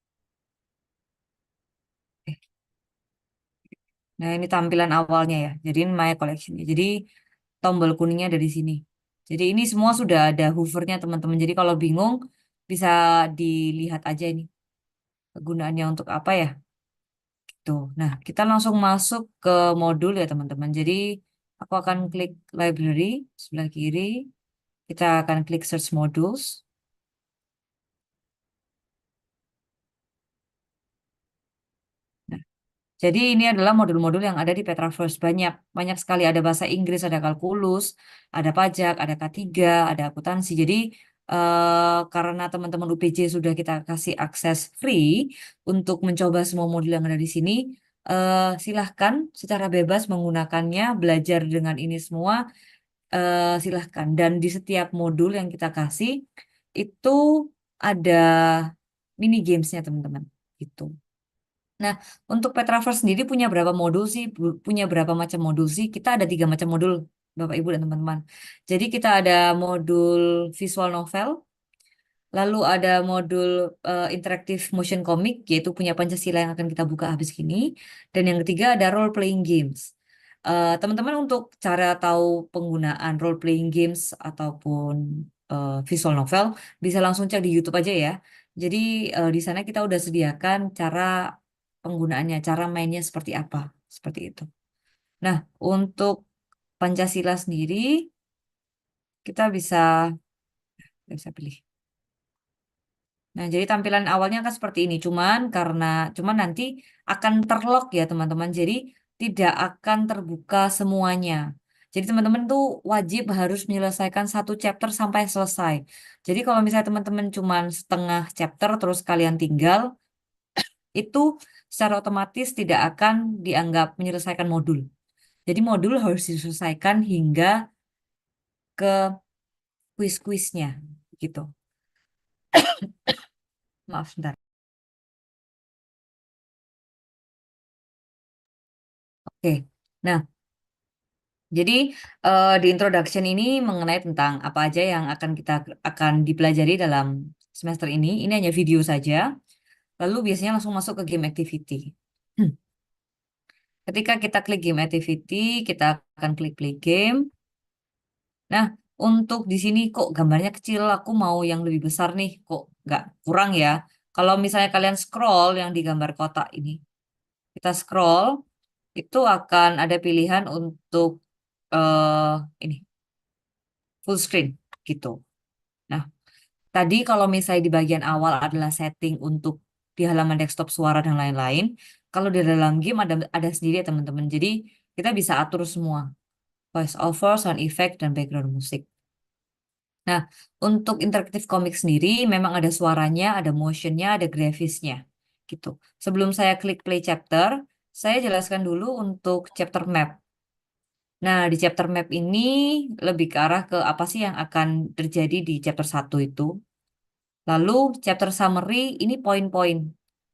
[SPEAKER 4] Oke. Nah, ini tampilan awalnya ya. Jadi ini My Collection. Jadi tombol kuningnya ada di sini. Jadi ini semua sudah ada hovernya teman-teman. Jadi kalau bingung bisa dilihat aja ini kegunaannya untuk apa ya. Tuh. Nah, kita langsung masuk ke modul ya teman-teman. Jadi aku akan klik library sebelah kiri. Kita akan klik search modules. Nah, jadi ini adalah modul-modul yang ada di Petraverse. Banyak, banyak sekali. Ada bahasa Inggris, ada kalkulus, ada pajak, ada K3, ada akuntansi. Jadi karena teman-teman UPJ sudah kita kasih akses free untuk mencoba semua modul yang ada di sini, silahkan secara bebas menggunakannya, belajar dengan ini semua, silahkan. Dan di setiap modul yang kita kasih, itu ada mini gamesnya teman-teman. Gitu. Nah, untuk Petraverse sendiri punya berapa modul sih? Punya berapa macam modul sih? Kita ada 3 macam modul, Bapak Ibu dan teman-teman. Jadi kita ada modul visual novel, lalu ada modul interactive motion comic, yaitu punya Pancasila yang akan kita buka habis ini. Dan yang ketiga ada role playing games. Teman-teman untuk cara tahu penggunaan role playing games ataupun visual novel bisa langsung cek di YouTube aja ya. Jadi di sana kita udah sediakan cara penggunaannya, cara mainnya seperti apa, seperti itu. Nah, untuk Pancasila sendiri kita bisa pilih. Nah, jadi tampilan awalnya kan seperti ini, cuman nanti akan terlock ya teman-teman. Jadi tidak akan terbuka semuanya. Jadi teman-teman tuh wajib harus menyelesaikan satu chapter sampai selesai. Jadi kalau misalnya teman-teman cuman setengah chapter terus kalian tinggal, itu secara otomatis tidak akan dianggap menyelesaikan modul. Jadi modul harus diselesaikan hingga ke kuis-kuisnya gitu. Maaf sebentar. Oke. Nah, jadi di introduction ini mengenai tentang apa aja yang akan dipelajari dalam semester ini. Ini hanya video saja. Lalu biasanya langsung masuk ke game activity. Ketika kita klik game activity, kita akan klik play game. Nah, untuk di sini kok gambarnya kecil, aku mau yang lebih besar nih, kok nggak kurang ya. Kalau misalnya kalian scroll yang di gambar kotak ini, kita scroll, itu akan ada pilihan untuk ini full screen gitu. Nah, tadi kalau misalnya di bagian awal adalah setting untuk di halaman desktop suara dan lain-lain, kalau di dalam game ada sendiri ya teman-teman. Jadi kita bisa atur semua, voice over, sound effect, dan background musik. Nah, untuk interaktif komik sendiri memang ada suaranya, ada motionnya, ada grafisnya, gitu. Sebelum saya klik play chapter, saya jelaskan dulu untuk chapter map. Nah, di chapter map ini lebih ke arah ke apa sih yang akan terjadi di chapter 1 itu. Lalu chapter summary ini poin-poin.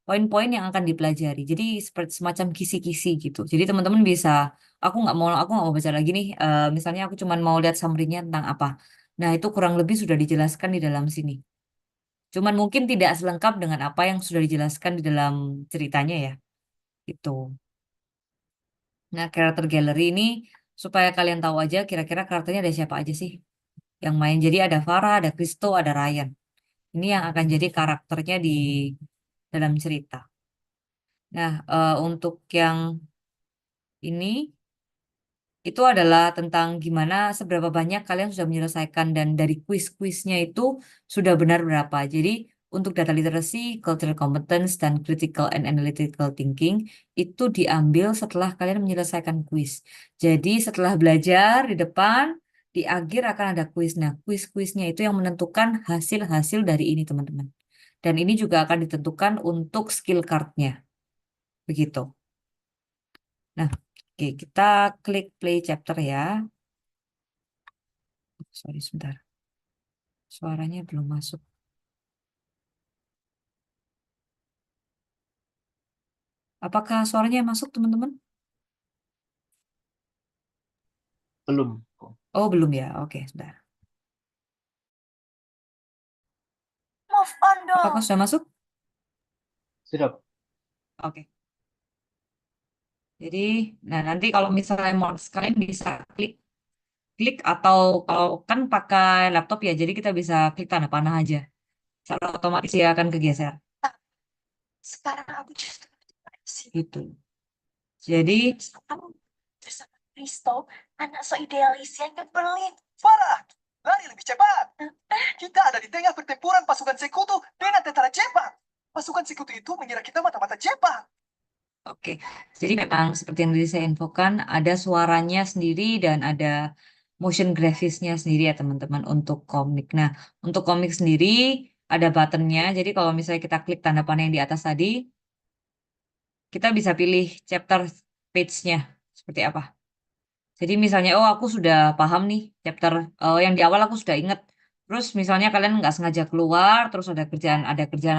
[SPEAKER 4] Poin-poin yang akan dipelajari. Jadi seperti semacam kisi-kisi gitu. Jadi teman-teman bisa, aku nggak mau baca lagi nih. Misalnya aku cuma mau lihat summary-nya tentang apa. Nah, itu kurang lebih sudah dijelaskan di dalam sini. Cuman mungkin tidak selengkap dengan apa yang sudah dijelaskan di dalam ceritanya ya. Itu. Nah, karakter gallery ini supaya kalian tahu aja kira-kira karakternya ada siapa aja sih yang main. Jadi ada Farah, ada Kristo, ada Ryan. Ini yang akan jadi karakternya di dalam cerita. Nah, untuk yang ini itu adalah tentang gimana seberapa banyak kalian sudah menyelesaikan dan dari kuis-kuisnya itu sudah benar berapa. Jadi untuk data literacy, cultural competence, dan critical and analytical thinking itu diambil setelah kalian menyelesaikan kuis. Jadi setelah belajar di depan, di akhir akan ada kuis. Nah, kuis-kuisnya itu yang menentukan hasil-hasil dari ini, teman-teman. Dan ini juga akan ditentukan untuk skill card-nya. Begitu. Nah, oke, kita klik play chapter ya. Sorry, sebentar. Suaranya belum masuk. Apakah suaranya masuk, teman-teman?
[SPEAKER 3] Belum.
[SPEAKER 4] Oh, belum ya. Oke, sebentar.
[SPEAKER 7] Move on dong.
[SPEAKER 4] Apakah sudah masuk?
[SPEAKER 3] Sudah.
[SPEAKER 4] Oke. Jadi, nah nanti kalau misalnya mau sekalian bisa klik atau kalau kan pakai laptop ya, jadi kita bisa klik tanda panah aja. Secara otomatis dia akan kegeser.
[SPEAKER 7] Sekarang aku justru depresi.
[SPEAKER 4] Gitu. Jadi,
[SPEAKER 7] Kamu bersama Kristo, anak so idealis yang nyebelin.
[SPEAKER 8] Farah, lari lebih cepat. Kita ada di tengah pertempuran pasukan sekutu dengan tentara Jepang. Pasukan sekutu itu mengira kita mata-mata Jepang.
[SPEAKER 4] oke. Jadi memang seperti yang tadi saya infokan, ada suaranya sendiri dan ada motion grafisnya sendiri ya teman-teman untuk komik. Nah, untuk komik sendiri ada buttonnya. Jadi kalau misalnya kita klik tanda panah yang di atas tadi, kita bisa pilih chapter page-nya seperti apa. Jadi misalnya, oh aku sudah paham nih chapter yang di awal aku sudah ingat. Terus misalnya kalian nggak sengaja keluar, terus ada kerjaan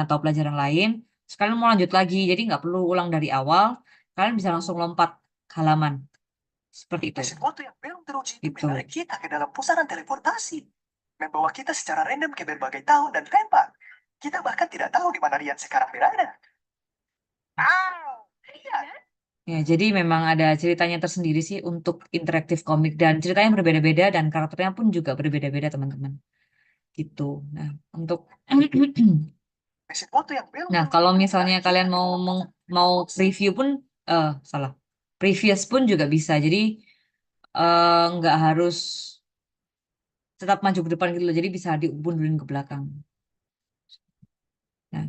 [SPEAKER 4] atau pelajaran lain, Sekalian mau lanjut lagi, jadi nggak perlu ulang dari awal. Kalian bisa langsung lompat ke halaman. Seperti itu.
[SPEAKER 8] Mesin waktu yang belum teruji itu
[SPEAKER 4] Gitu.
[SPEAKER 8] menarik kita ke dalam pusaran teleportasi. Membawa kita secara random ke berbagai tahun dan tempat. Kita bahkan tidak tahu di mana Rian sekarang berada. Iya.
[SPEAKER 4] Ya, jadi memang ada ceritanya tersendiri sih untuk interaktif komik dan ceritanya berbeda-beda dan karakternya pun juga berbeda-beda teman-teman. Gitu. Nah, untuk
[SPEAKER 8] Mesin waktu yang belum
[SPEAKER 4] Nah,
[SPEAKER 8] teruji
[SPEAKER 4] kalau
[SPEAKER 8] itu
[SPEAKER 4] misalnya
[SPEAKER 8] menarik
[SPEAKER 4] kalian
[SPEAKER 8] kita ke
[SPEAKER 4] mau
[SPEAKER 8] dalam
[SPEAKER 4] mau
[SPEAKER 8] teleportasi.
[SPEAKER 4] preview pun salah. Previous pun juga bisa. Jadi nggak harus tetap maju ke depan gitu loh. Jadi bisa diundurin ke belakang. Nah,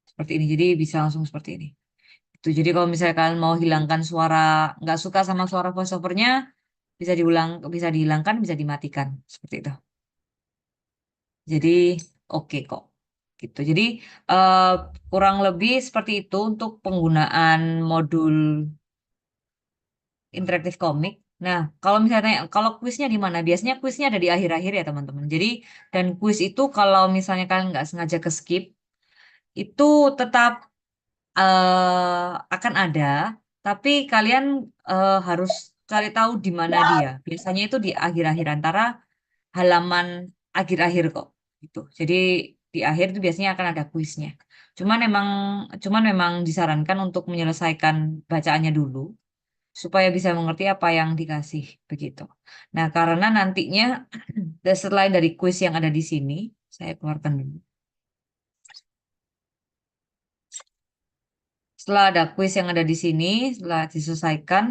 [SPEAKER 4] seperti ini. Jadi bisa langsung seperti ini. Itu. Jadi kalau misalnya kalian mau hilangkan suara, nggak suka sama suara voiceovernya, bisa dihilangkan, bisa dimatikan. Seperti itu. Jadi oke kok. Gitu. Jadi eh, kurang lebih seperti itu untuk penggunaan modul interaktif komik. Nah, kalau misalnya kalau kuisnya di mana? Biasanya kuisnya ada di akhir-akhir ya teman-teman. Jadi dan kuis itu kalau misalnya kalian nggak sengaja ke skip, itu tetap akan ada, tapi kalian harus cari tahu di mana dia. Biasanya itu di akhir-akhir antara halaman akhir-akhir kok. Gitu. Jadi di akhir itu biasanya akan ada kuisnya. Cuman memang cuman memang disarankan untuk menyelesaikan bacaannya dulu supaya bisa mengerti apa yang dikasih begitu. Nah, karena nantinya selain dari kuis yang ada di sini, saya keluarkan dulu. Setelah ada kuis yang ada di sini, setelah diselesaikan,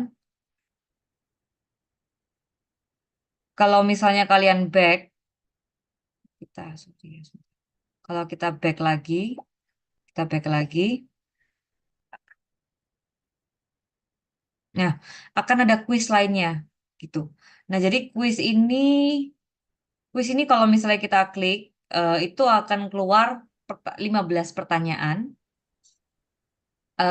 [SPEAKER 4] kalau misalnya kalian back, kalau kita back lagi, nah akan ada kuis lainnya gitu. Nah, jadi kuis ini kalau misalnya kita klik, itu akan keluar 15 pertanyaan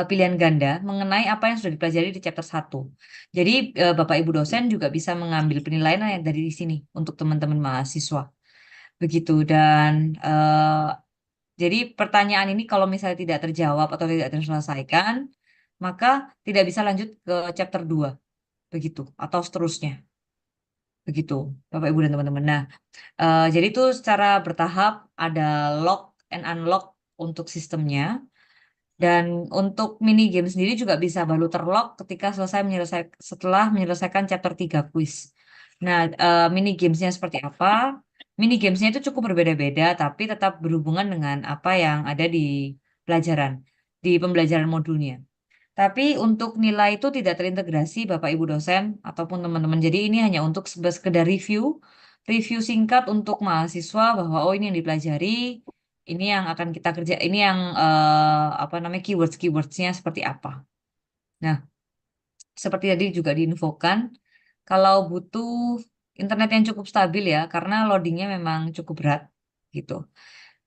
[SPEAKER 4] pilihan ganda mengenai apa yang sudah dipelajari di chapter 1. Jadi Bapak Ibu dosen juga bisa mengambil penilaian yang dari sini untuk teman-teman mahasiswa. Begitu dan jadi pertanyaan ini kalau misalnya tidak terjawab atau tidak terselesaikan, maka tidak bisa lanjut ke chapter 2 begitu atau seterusnya. Begitu, Bapak Ibu dan teman-teman. Nah, jadi itu secara bertahap ada lock and unlock untuk sistemnya. Dan untuk mini game sendiri juga bisa baru terlock ketika setelah menyelesaikan chapter 3 quiz. Nah, mini gamesnya seperti apa? Mini gamesnya itu cukup berbeda-beda, tapi tetap berhubungan dengan apa yang ada pelajaran, di pembelajaran modulnya. Tapi untuk nilai itu tidak terintegrasi Bapak Ibu dosen ataupun teman-teman. Jadi ini hanya untuk sekedar review singkat untuk mahasiswa bahwa oh ini yang dipelajari, ini yang akan kita kerja, ini yang apa namanya keywordsnya seperti apa. Nah, seperti tadi juga diinfokan, kalau butuh internet yang cukup stabil ya, karena loadingnya memang cukup berat gitu.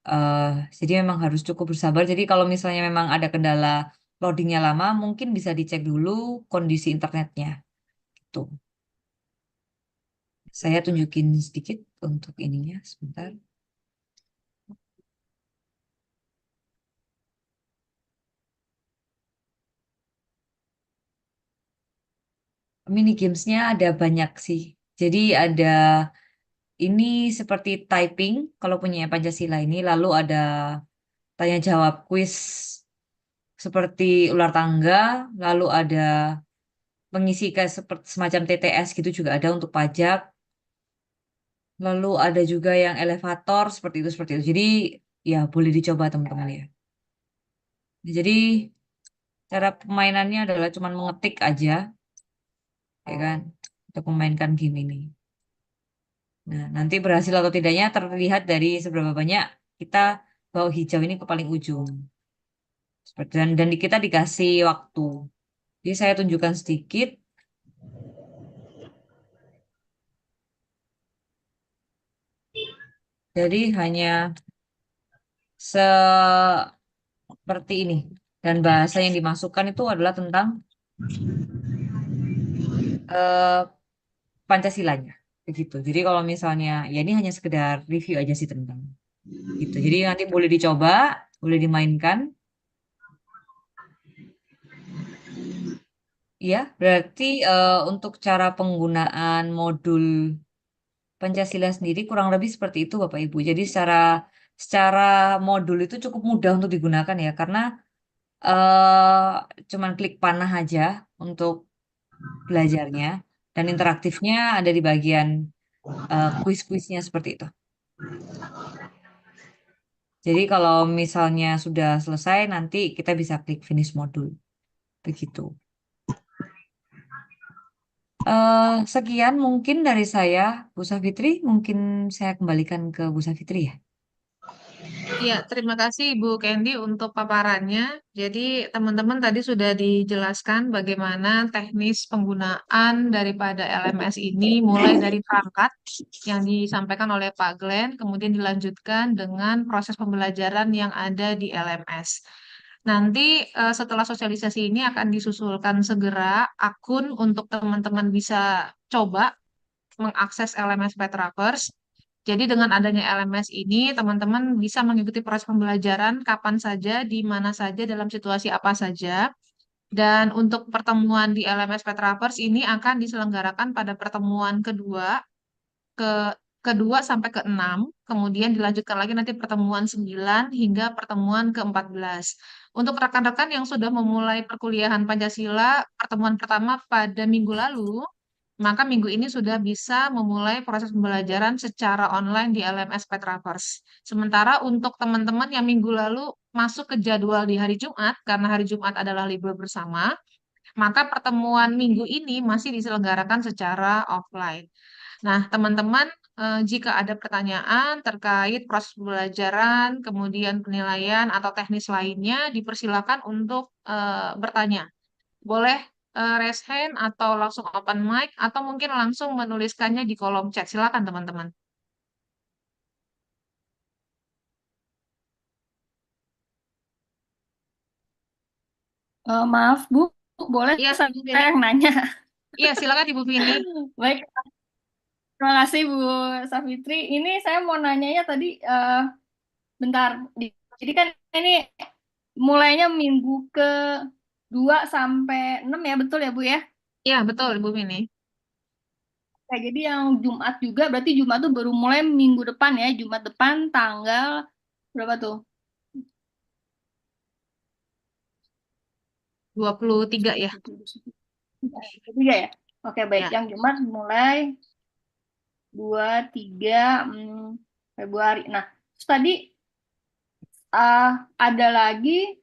[SPEAKER 4] Eh, jadi memang harus cukup bersabar. Jadi kalau misalnya memang ada kendala loadingnya lama, mungkin bisa dicek dulu kondisi internetnya. Gitu. Saya tunjukin sedikit untuk ininya sebentar. Mini gamesnya ada banyak sih. Jadi ada ini seperti typing kalau punya Pancasila ini, lalu ada tanya jawab quiz seperti ular tangga, lalu ada mengisi kayak seperti semacam TTS gitu juga ada untuk pajak. Lalu ada juga yang elevator seperti itu seperti itu. Jadi ya boleh dicoba teman-teman ya. Jadi cara pemainannya adalah cuma mengetik aja, ya kan, untuk memainkan game ini. Nah, nanti berhasil atau tidaknya terlihat dari seberapa banyak kita bawa hijau ini ke paling ujung. Seperti dan kita dikasih waktu. Jadi saya tunjukkan sedikit. Jadi hanya seperti ini. Dan bahasa yang dimasukkan itu adalah tentang eh, Pancasilanya. Begitu. Jadi kalau misalnya, ya ini hanya sekedar review aja sih tentang. Gitu. Jadi nanti boleh dicoba, boleh dimainkan. Ya, berarti untuk cara penggunaan modul Pancasila sendiri kurang lebih seperti itu Bapak Ibu. Jadi secara modul itu cukup mudah untuk digunakan ya, karena cuman klik panah aja untuk belajarnya, dan interaktifnya ada di bagian kuis-kuisnya seperti itu. Jadi kalau misalnya sudah selesai, nanti kita bisa klik finish modul. Begitu. Sekian mungkin dari saya, Bu Safitri. Mungkin saya kembalikan ke Bu Safitri ya.
[SPEAKER 2] Iya, terima kasih Ibu Kendi untuk paparannya. Jadi teman-teman tadi sudah dijelaskan bagaimana teknis penggunaan daripada LMS ini mulai dari perangkat yang disampaikan oleh Pak Glenn, kemudian dilanjutkan dengan proses pembelajaran yang ada di LMS. Nanti setelah sosialisasi ini akan disusulkan segera akun untuk teman-teman bisa coba mengakses LMS Petravers. Jadi dengan adanya LMS ini, teman-teman bisa mengikuti proses pembelajaran kapan saja, di mana saja, dalam situasi apa saja. Dan untuk pertemuan di LMS Petravers ini akan diselenggarakan pada pertemuan kedua sampai ke-6, kemudian dilanjutkan lagi nanti pertemuan 9 hingga pertemuan ke-14. Untuk rekan-rekan yang sudah memulai perkuliahan Pancasila, pertemuan pertama pada minggu lalu, maka minggu ini sudah bisa memulai proses pembelajaran secara online di LMS Petravers. Sementara untuk teman-teman yang minggu lalu masuk ke jadwal di hari Jumat, karena hari Jumat adalah libur bersama, maka pertemuan minggu ini masih diselenggarakan secara offline. Nah, teman-teman, jika ada pertanyaan terkait proses pembelajaran, kemudian penilaian atau teknis lainnya, dipersilakan untuk bertanya. Boleh raise hand atau langsung open mic atau mungkin langsung menuliskannya di kolom chat. Silakan teman-teman.
[SPEAKER 9] Maaf Bu, boleh
[SPEAKER 2] Iya,
[SPEAKER 9] saya
[SPEAKER 2] Ibu Vini.
[SPEAKER 9] yang nanya?
[SPEAKER 2] Iya, silakan Ibu Vini.
[SPEAKER 9] Baik, terima kasih Bu Safitri. Ini saya mau nanyanya tadi, bentar. Jadi kan ini mulainya minggu ke-2 sampai 6 ya, betul ya Bu ya?
[SPEAKER 2] Iya, betul Ibu Vini.
[SPEAKER 9] Oke, jadi yang Jumat juga, berarti Jumat tuh baru mulai minggu depan ya, Jumat depan tanggal berapa tuh?
[SPEAKER 2] 23 ya.
[SPEAKER 9] 23 ya? Oke, baik.
[SPEAKER 2] Ya.
[SPEAKER 9] Yang Jumat mulai 23 Februari. Nah, terus tadi ada lagi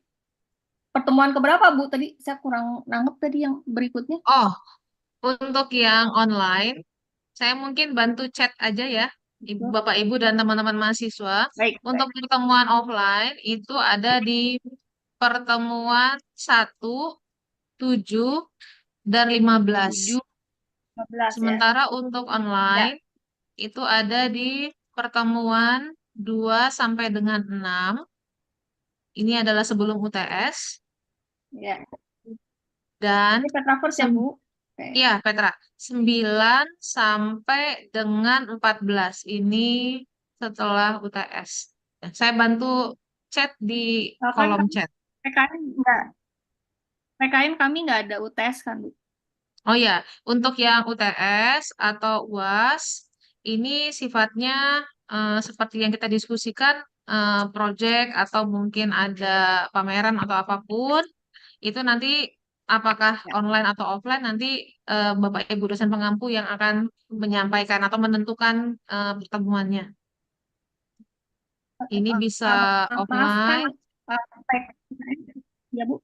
[SPEAKER 9] pertemuan keberapa Bu? Tadi saya kurang nangkep tadi yang berikutnya.
[SPEAKER 2] Oh, untuk yang online, saya mungkin bantu chat aja ya, Bapak Ibu dan teman-teman mahasiswa.
[SPEAKER 9] Baik,
[SPEAKER 2] Untuk
[SPEAKER 9] baik.
[SPEAKER 2] pertemuan offline itu ada di pertemuan 1, 7, dan 15.
[SPEAKER 9] 7, 15 ya.
[SPEAKER 2] Sementara untuk online itu ada di pertemuan 2 sampai dengan 6. Ini adalah sebelum UTS.
[SPEAKER 9] Ya.
[SPEAKER 2] Dan
[SPEAKER 9] Ini Petravers ya Bu? Oke.
[SPEAKER 2] iya, Petra. 9 sampai dengan 14. Ini setelah UTS. Dan saya bantu chat di
[SPEAKER 9] Kan
[SPEAKER 2] kolom chat.
[SPEAKER 9] PKN kami nggak ada UTS kan Bu?
[SPEAKER 2] Oh ya, untuk yang UTS atau UAS, ini sifatnya seperti yang kita diskusikan, project atau mungkin ada pameran atau apapun, itu nanti apakah online atau offline, nanti Bapak Ibu dosen pengampu yang akan menyampaikan atau menentukan pertemuannya. Ini bisa
[SPEAKER 9] Maaf kan,
[SPEAKER 2] offline.
[SPEAKER 9] ya Bu,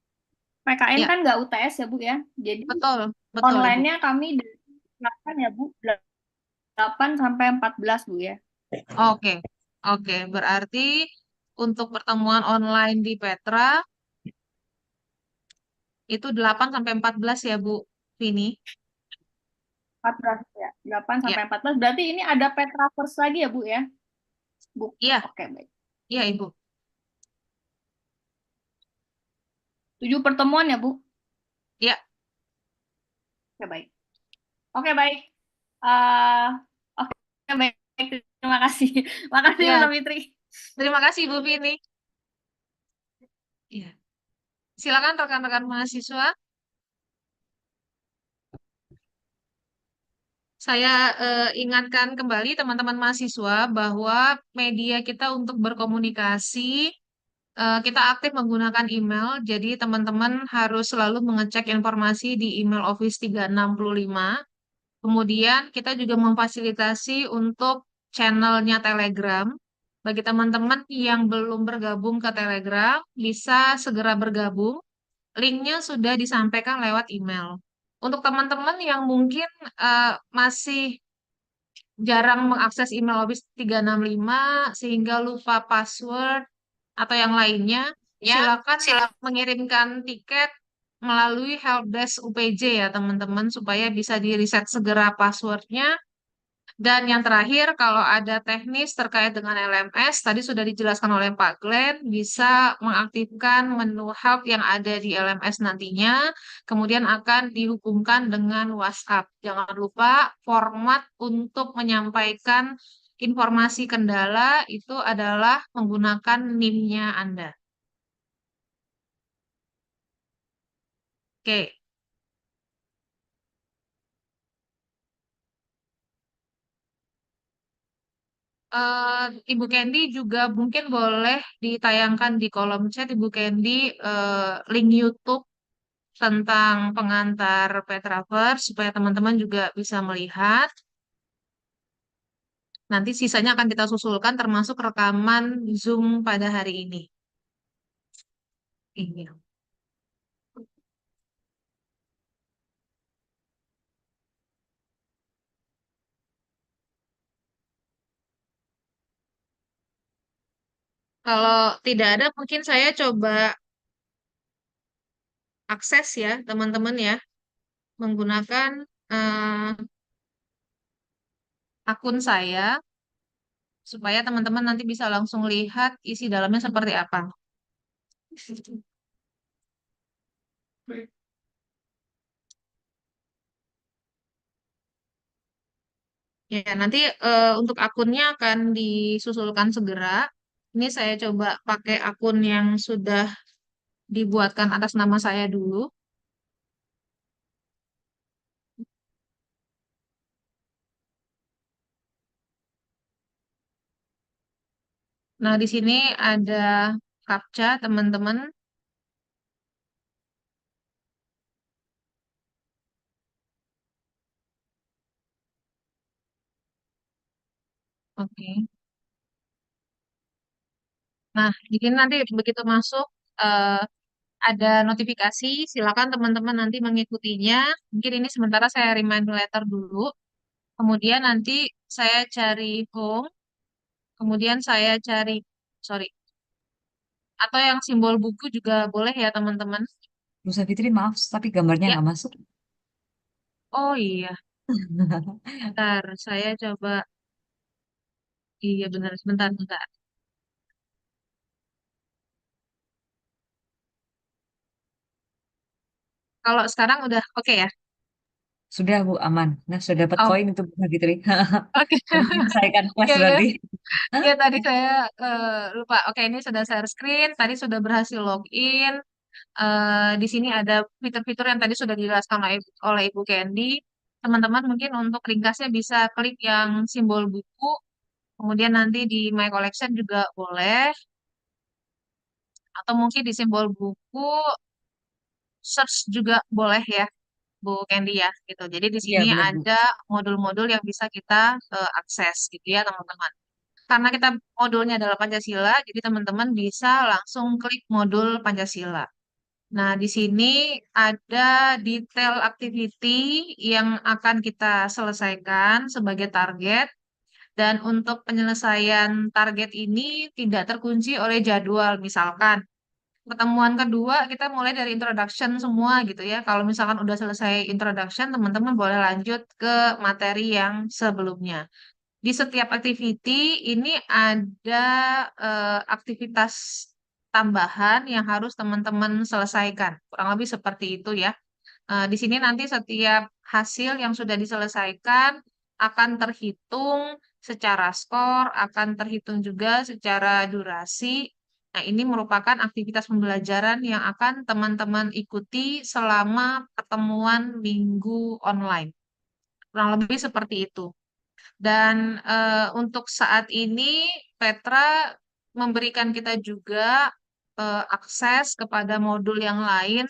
[SPEAKER 9] PKN
[SPEAKER 2] Ya,
[SPEAKER 9] kan nggak UTS ya Bu ya? Jadi
[SPEAKER 2] betul, betul Ibu.
[SPEAKER 9] online-nya kami dari 8 ya Bu, 8 sampai 14 Bu ya.
[SPEAKER 2] Oke, oke. Berarti untuk pertemuan online di Petra itu 8 sampai 14 ya Bu Vini?
[SPEAKER 9] 14 ya, 8
[SPEAKER 2] Ya,
[SPEAKER 9] sampai 14. Berarti ini ada Petravers lagi ya Bu ya? Bu.
[SPEAKER 2] iya,
[SPEAKER 9] Oke, baik.
[SPEAKER 2] iya Ibu.
[SPEAKER 9] 7 pertemuan ya Bu?
[SPEAKER 2] Ya,
[SPEAKER 9] Oke, baik. Oke, baik. Eh, oke, baik. Terima kasih. Makasih Bu
[SPEAKER 2] ya.
[SPEAKER 9] Safitri.
[SPEAKER 2] Terima kasih Bu Vini. Ya. Silakan rekan-rekan mahasiswa. Saya ingatkan kembali teman-teman mahasiswa bahwa media kita untuk berkomunikasi kita aktif menggunakan email. Jadi teman-teman harus selalu mengecek informasi di email Office 365. Kemudian kita juga memfasilitasi untuk channelnya Telegram. Bagi teman-teman yang belum bergabung ke Telegram, bisa segera bergabung. Linknya sudah disampaikan lewat email. Untuk teman-teman yang mungkin masih jarang mengakses email Office 365 sehingga lupa password atau yang lainnya, silakan mengirimkan tiket melalui helpdesk UPJ ya teman-teman supaya bisa di-reset segera passwordnya. Dan yang terakhir, kalau ada teknis terkait dengan LMS, tadi sudah dijelaskan oleh Pak Glenn, bisa mengaktifkan menu help yang ada di LMS nantinya, kemudian akan dihubungkan dengan WhatsApp. Jangan lupa format untuk menyampaikan informasi kendala itu adalah menggunakan NIM-nya Anda. Oke. Ibu Candy juga mungkin boleh ditayangkan di kolom chat Ibu Candy link YouTube tentang pengantar Petraverse supaya teman-teman juga bisa melihat. Nanti sisanya akan kita susulkan termasuk rekaman Zoom pada hari ini. Iya. Kalau tidak ada, mungkin saya coba akses ya, teman-teman ya, menggunakan akun saya, supaya teman-teman nanti bisa langsung lihat isi dalamnya seperti apa. Ya, nanti untuk akunnya akan disusulkan segera. Ini saya coba pakai akun yang sudah dibuatkan atas nama saya dulu. Nah, di sini ada CAPTCHA, teman-teman. Oke. Nah, di sini nanti begitu masuk eh, ada notifikasi. Silakan teman-teman nanti mengikutinya. Mungkin ini sementara saya remind letter dulu. Kemudian nanti saya cari home. Kemudian saya cari, sorry, atau yang simbol buku juga boleh ya teman-teman.
[SPEAKER 4] Bu Savitri, maaf, tapi gambarnya
[SPEAKER 2] Ya,
[SPEAKER 4] nggak masuk.
[SPEAKER 2] oh iya, bentar, saya coba, iya benar, sebentar, bentar. Kalau sekarang udah oke ya?
[SPEAKER 4] Sudah, Bu, aman. Nah, sudah dapat
[SPEAKER 2] Oh,
[SPEAKER 4] koin itu Bu Savitri.
[SPEAKER 2] oke.
[SPEAKER 4] Tadi menyelesaikan quest
[SPEAKER 2] Ya, ya,
[SPEAKER 4] berarti.
[SPEAKER 2] ya tadi saya lupa. Oke, ini sudah share screen, tadi sudah berhasil login. Di sini ada fitur-fitur yang tadi sudah dijelaskan oleh Ibu Candy. Teman-teman mungkin untuk ringkasnya bisa klik yang simbol buku, kemudian nanti di My Collection juga boleh, atau mungkin di simbol buku search juga boleh ya, Bu Candy ya, gitu. Jadi di
[SPEAKER 4] Iya,
[SPEAKER 2] sini
[SPEAKER 4] benar, Bu.
[SPEAKER 2] ada modul-modul yang bisa kita akses gitu ya, teman-teman. Karena kita modulnya adalah Pancasila, jadi teman-teman bisa langsung klik modul Pancasila. Nah, di sini ada detail activity yang akan kita selesaikan sebagai target. Dan untuk penyelesaian target ini tidak terkunci oleh jadwal. Misalkan, pertemuan kedua kita mulai dari introduction semua gitu ya. Kalau misalkan udah selesai introduction, teman-teman boleh lanjut ke materi yang sebelumnya. Di setiap activity ini ada aktivitas tambahan yang harus teman-teman selesaikan. Kurang lebih seperti itu ya. Di sini nanti setiap hasil yang sudah diselesaikan akan terhitung secara skor, akan terhitung juga secara durasi. Nah, ini merupakan aktivitas pembelajaran yang akan teman-teman ikuti selama pertemuan minggu online. Kurang lebih seperti itu. Dan untuk saat ini Petra memberikan kita juga akses kepada modul yang lain.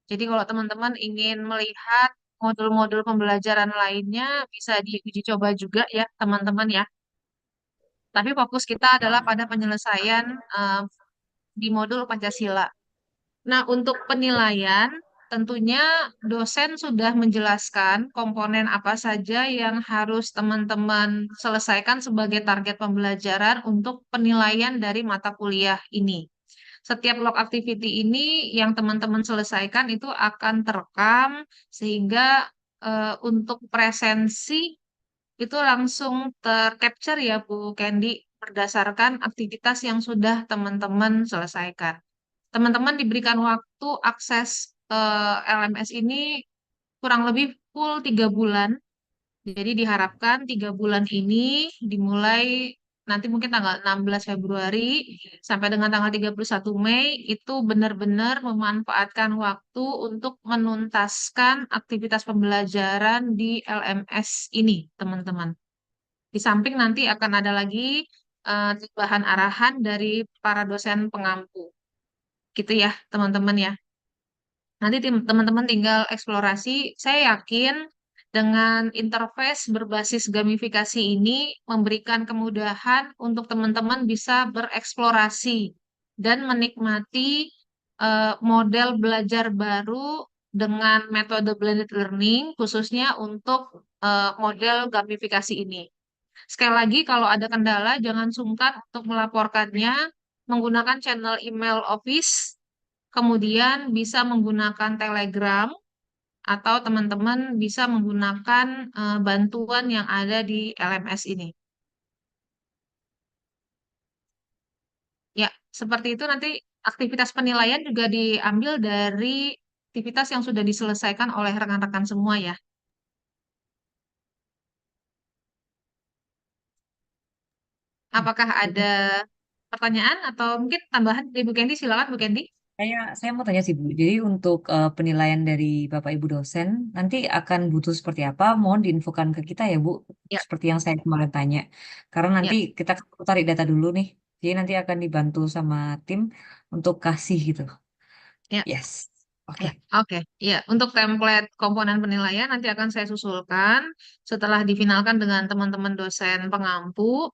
[SPEAKER 2] Jadi kalau teman-teman ingin melihat modul-modul pembelajaran lainnya bisa diuji coba juga ya teman-teman ya. Tapi fokus kita adalah pada penyelesaian di modul Pancasila. Nah, untuk penilaian, tentunya dosen sudah menjelaskan komponen apa saja yang harus teman-teman selesaikan sebagai target pembelajaran untuk penilaian dari mata kuliah ini. Setiap log activity ini yang teman-teman selesaikan itu akan terekam sehingga untuk presensi itu langsung tercapture ya Bu Candy berdasarkan aktivitas yang sudah teman-teman selesaikan. Teman-teman diberikan waktu akses LMS ini kurang lebih full 3 bulan. Jadi diharapkan 3 bulan ini dimulai nanti mungkin tanggal 16 Februari sampai dengan tanggal 31 Mei itu benar-benar memanfaatkan waktu untuk menuntaskan aktivitas pembelajaran di LMS ini, teman-teman. Di samping nanti akan ada lagi bahan arahan dari para dosen pengampu. Gitu ya, teman-teman ya. Nanti teman-teman tinggal eksplorasi. Saya yakin dengan interface berbasis gamifikasi ini memberikan kemudahan untuk teman-teman bisa bereksplorasi dan menikmati model belajar baru dengan metode blended learning, khususnya untuk model gamifikasi ini. Sekali lagi, kalau ada kendala, jangan sungkan untuk melaporkannya menggunakan channel email office, kemudian bisa menggunakan Telegram, atau teman-teman bisa menggunakan bantuan yang ada di LMS ini. Ya, seperti itu nanti aktivitas penilaian juga diambil dari aktivitas yang sudah diselesaikan oleh rekan-rekan semua ya. Apakah ada pertanyaan atau mungkin tambahan dari Bu Kendi? Silakan Bu Kendi.
[SPEAKER 4] Saya mau tanya sih Bu, jadi untuk penilaian dari Bapak Ibu dosen nanti akan butuh seperti apa? Mohon diinfokan ke kita ya Bu,
[SPEAKER 2] Ya,
[SPEAKER 4] seperti yang saya kemarin tanya. Karena
[SPEAKER 2] ya,
[SPEAKER 4] nanti kita tarik data dulu nih, jadi nanti akan dibantu sama tim untuk kasih gitu.
[SPEAKER 2] ya.
[SPEAKER 4] Yes, oke.
[SPEAKER 2] Ya, oke. Ya, untuk template komponen penilaian nanti akan saya susulkan setelah difinalkan dengan teman-teman dosen pengampu.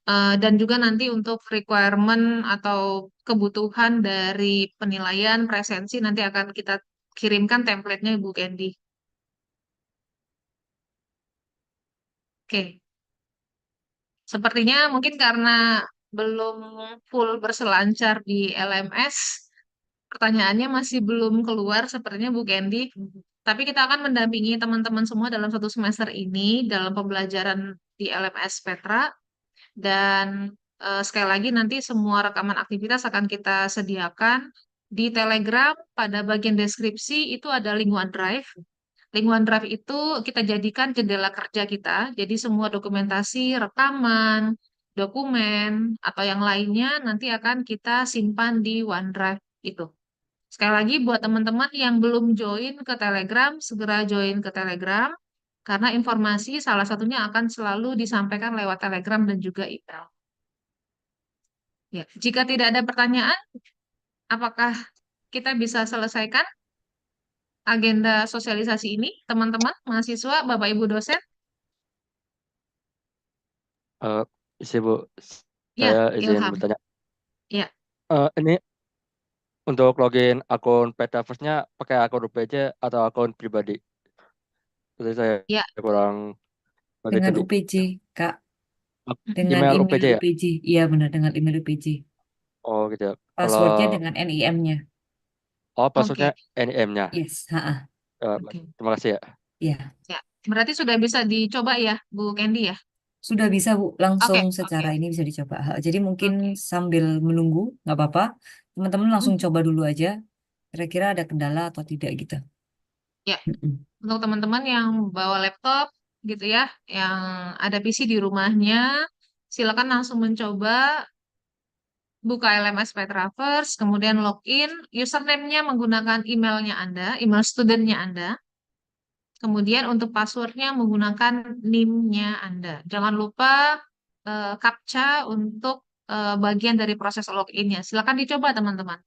[SPEAKER 2] Dan juga nanti untuk requirement atau kebutuhan dari penilaian presensi nanti akan kita kirimkan template-nya Ibu Candy. Oke. Sepertinya mungkin karena belum full berselancar di LMS, pertanyaannya masih belum keluar sepertinya Bu Candy. Tapi kita akan mendampingi teman-teman semua dalam satu semester ini dalam pembelajaran di LMS Petra. Dan sekali lagi nanti semua rekaman aktivitas akan kita sediakan di Telegram. Pada bagian deskripsi itu ada link OneDrive. Link OneDrive itu kita jadikan jendela kerja kita. Jadi semua dokumentasi, rekaman, dokumen, atau yang lainnya nanti akan kita simpan di OneDrive itu. Sekali lagi buat teman-teman yang belum join ke Telegram, segera join ke Telegram. Karena informasi salah satunya akan selalu disampaikan lewat Telegram dan juga email. Ya, jika tidak ada pertanyaan, apakah kita bisa selesaikan agenda sosialisasi ini, teman-teman, mahasiswa, Bapak Ibu dosen?
[SPEAKER 10] Isi Bu,
[SPEAKER 2] Ya,
[SPEAKER 10] saya izin
[SPEAKER 2] Ilham.
[SPEAKER 10] bertanya.
[SPEAKER 2] Ya,
[SPEAKER 10] Ini untuk login akun Petaverse-nya pakai akun UPJ atau akun pribadi? Jadi saya
[SPEAKER 2] ya,
[SPEAKER 10] kurang ngerti
[SPEAKER 4] Dengan
[SPEAKER 10] tadi.
[SPEAKER 4] UPJ, Kak. Dengan
[SPEAKER 10] Email
[SPEAKER 4] email
[SPEAKER 10] UPJ ya?
[SPEAKER 4] UPJ. Iya benar, dengan email UPJ.
[SPEAKER 10] Oh gitu ya.
[SPEAKER 4] Passwordnya
[SPEAKER 10] Kalau
[SPEAKER 4] dengan NIM-nya.
[SPEAKER 10] passwordnya
[SPEAKER 2] oke.
[SPEAKER 10] NIM-nya.
[SPEAKER 4] Yes, ha-ha.
[SPEAKER 2] Oke.
[SPEAKER 10] Terima kasih ya.
[SPEAKER 4] Iya.
[SPEAKER 2] Ya, berarti sudah bisa dicoba ya, Bu Candy ya?
[SPEAKER 4] Sudah bisa Bu,
[SPEAKER 2] Oke,
[SPEAKER 4] langsung
[SPEAKER 2] oke,
[SPEAKER 4] secara ini bisa dicoba. Jadi mungkin
[SPEAKER 2] oke.
[SPEAKER 4] sambil menunggu, nggak apa-apa. Teman-teman langsung
[SPEAKER 2] Hmm,
[SPEAKER 4] coba dulu aja. Kira-kira ada kendala atau tidak gitu.
[SPEAKER 2] Ya,
[SPEAKER 4] Mm-mm.
[SPEAKER 2] untuk teman-teman yang bawa laptop gitu ya, yang ada PC di rumahnya, silakan langsung mencoba buka LMS Petraverse, kemudian login, username-nya menggunakan emailnya Anda, email studentnya Anda. Kemudian untuk passwordnya menggunakan NIM-nya Anda. Jangan lupa CAPTCHA untuk bagian dari proses login-nya. Silakan dicoba teman-teman.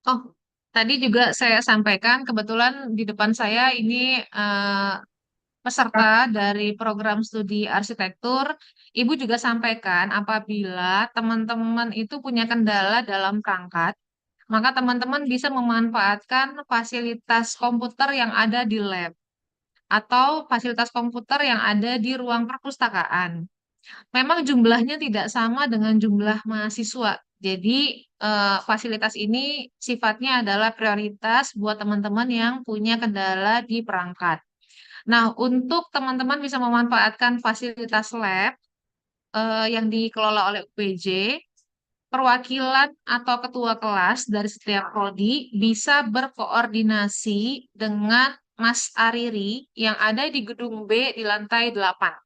[SPEAKER 2] Oh, tadi juga saya sampaikan, kebetulan di depan saya ini peserta dari program studi arsitektur. Ibu juga sampaikan apabila teman-teman itu punya kendala dalam perangkat, maka teman-teman bisa memanfaatkan fasilitas komputer yang ada di lab atau fasilitas komputer yang ada di ruang perpustakaan. Memang jumlahnya tidak sama dengan jumlah mahasiswa. Jadi fasilitas ini sifatnya adalah prioritas buat teman-teman yang punya kendala di perangkat. Nah, untuk teman-teman bisa memanfaatkan fasilitas lab yang dikelola oleh UPJ, perwakilan atau ketua kelas dari setiap prodi bisa berkoordinasi dengan Mas Ariri yang ada di gedung B di lantai 8.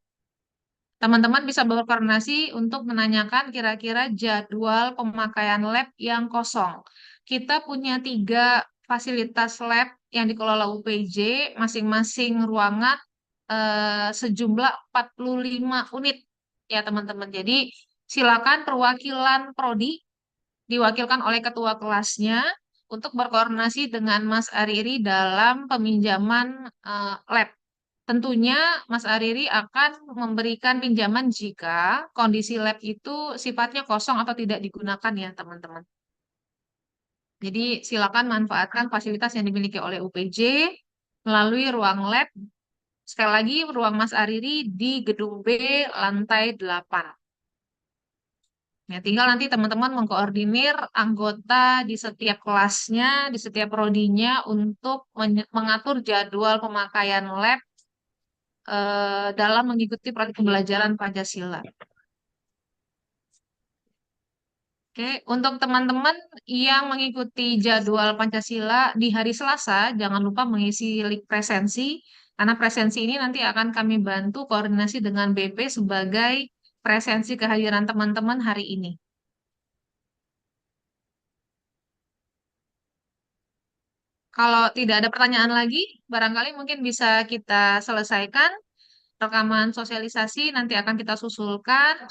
[SPEAKER 2] Teman-teman bisa berkoordinasi untuk menanyakan kira-kira jadwal pemakaian lab yang kosong. Kita punya 3 fasilitas lab yang dikelola UPJ, masing-masing ruangan sejumlah 45 unit ya teman-teman. Jadi silakan perwakilan prodi diwakilkan oleh ketua kelasnya untuk berkoordinasi dengan Mas Ariri dalam peminjaman lab. Tentunya Mas Ariri akan memberikan pinjaman jika kondisi lab itu sifatnya kosong atau tidak digunakan ya teman-teman. Jadi silakan manfaatkan fasilitas yang dimiliki oleh UPJ melalui ruang lab. Sekali lagi ruang Mas Ariri di gedung B lantai 8. Ya, tinggal nanti teman-teman mengkoordinir anggota di setiap kelasnya, di setiap prodinya untuk mengatur jadwal pemakaian lab dalam mengikuti praktik pembelajaran Pancasila. Oke, untuk teman-teman yang mengikuti jadwal Pancasila di hari Selasa, jangan lupa mengisi link presensi, karena presensi ini nanti akan kami bantu koordinasi dengan BP sebagai presensi kehadiran teman-teman hari ini. Kalau tidak ada pertanyaan lagi, barangkali mungkin bisa kita selesaikan. Rekaman sosialisasi nanti akan kita susulkan.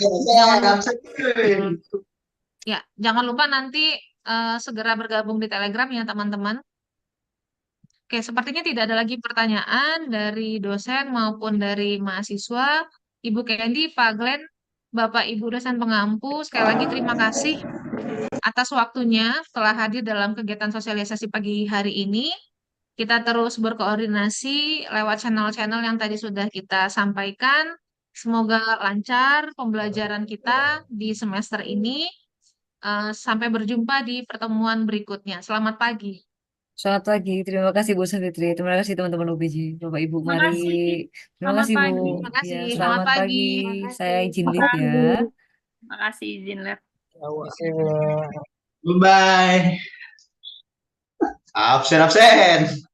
[SPEAKER 2] Jangan lupa nanti segera bergabung di Telegram ya teman-teman. Oke, sepertinya tidak ada lagi pertanyaan dari dosen maupun dari mahasiswa. Ibu Candy, Pak Glenn, Bapak Ibu dosen pengampu, sekali lagi terima kasih atas waktunya telah hadir dalam kegiatan sosialisasi pagi hari ini. Kita terus berkoordinasi lewat channel-channel yang tadi sudah kita sampaikan. Semoga lancar pembelajaran kita di semester ini. Sampai berjumpa di pertemuan berikutnya. Selamat pagi.
[SPEAKER 4] Selamat pagi, terima kasih Bu Safitri, terima kasih teman-teman UPJ, Bapak Ibu,
[SPEAKER 9] Terima
[SPEAKER 4] mari.
[SPEAKER 9] kasih.
[SPEAKER 4] Terima
[SPEAKER 9] Selamat
[SPEAKER 4] kasih Bu.
[SPEAKER 9] pagi.
[SPEAKER 2] Terima kasih.
[SPEAKER 4] Ya,
[SPEAKER 2] Selamat
[SPEAKER 4] selamat
[SPEAKER 2] pagi.
[SPEAKER 4] pagi. Saya izin leave ya.
[SPEAKER 9] Terima kasih izin lab.
[SPEAKER 1] Bye. Absen.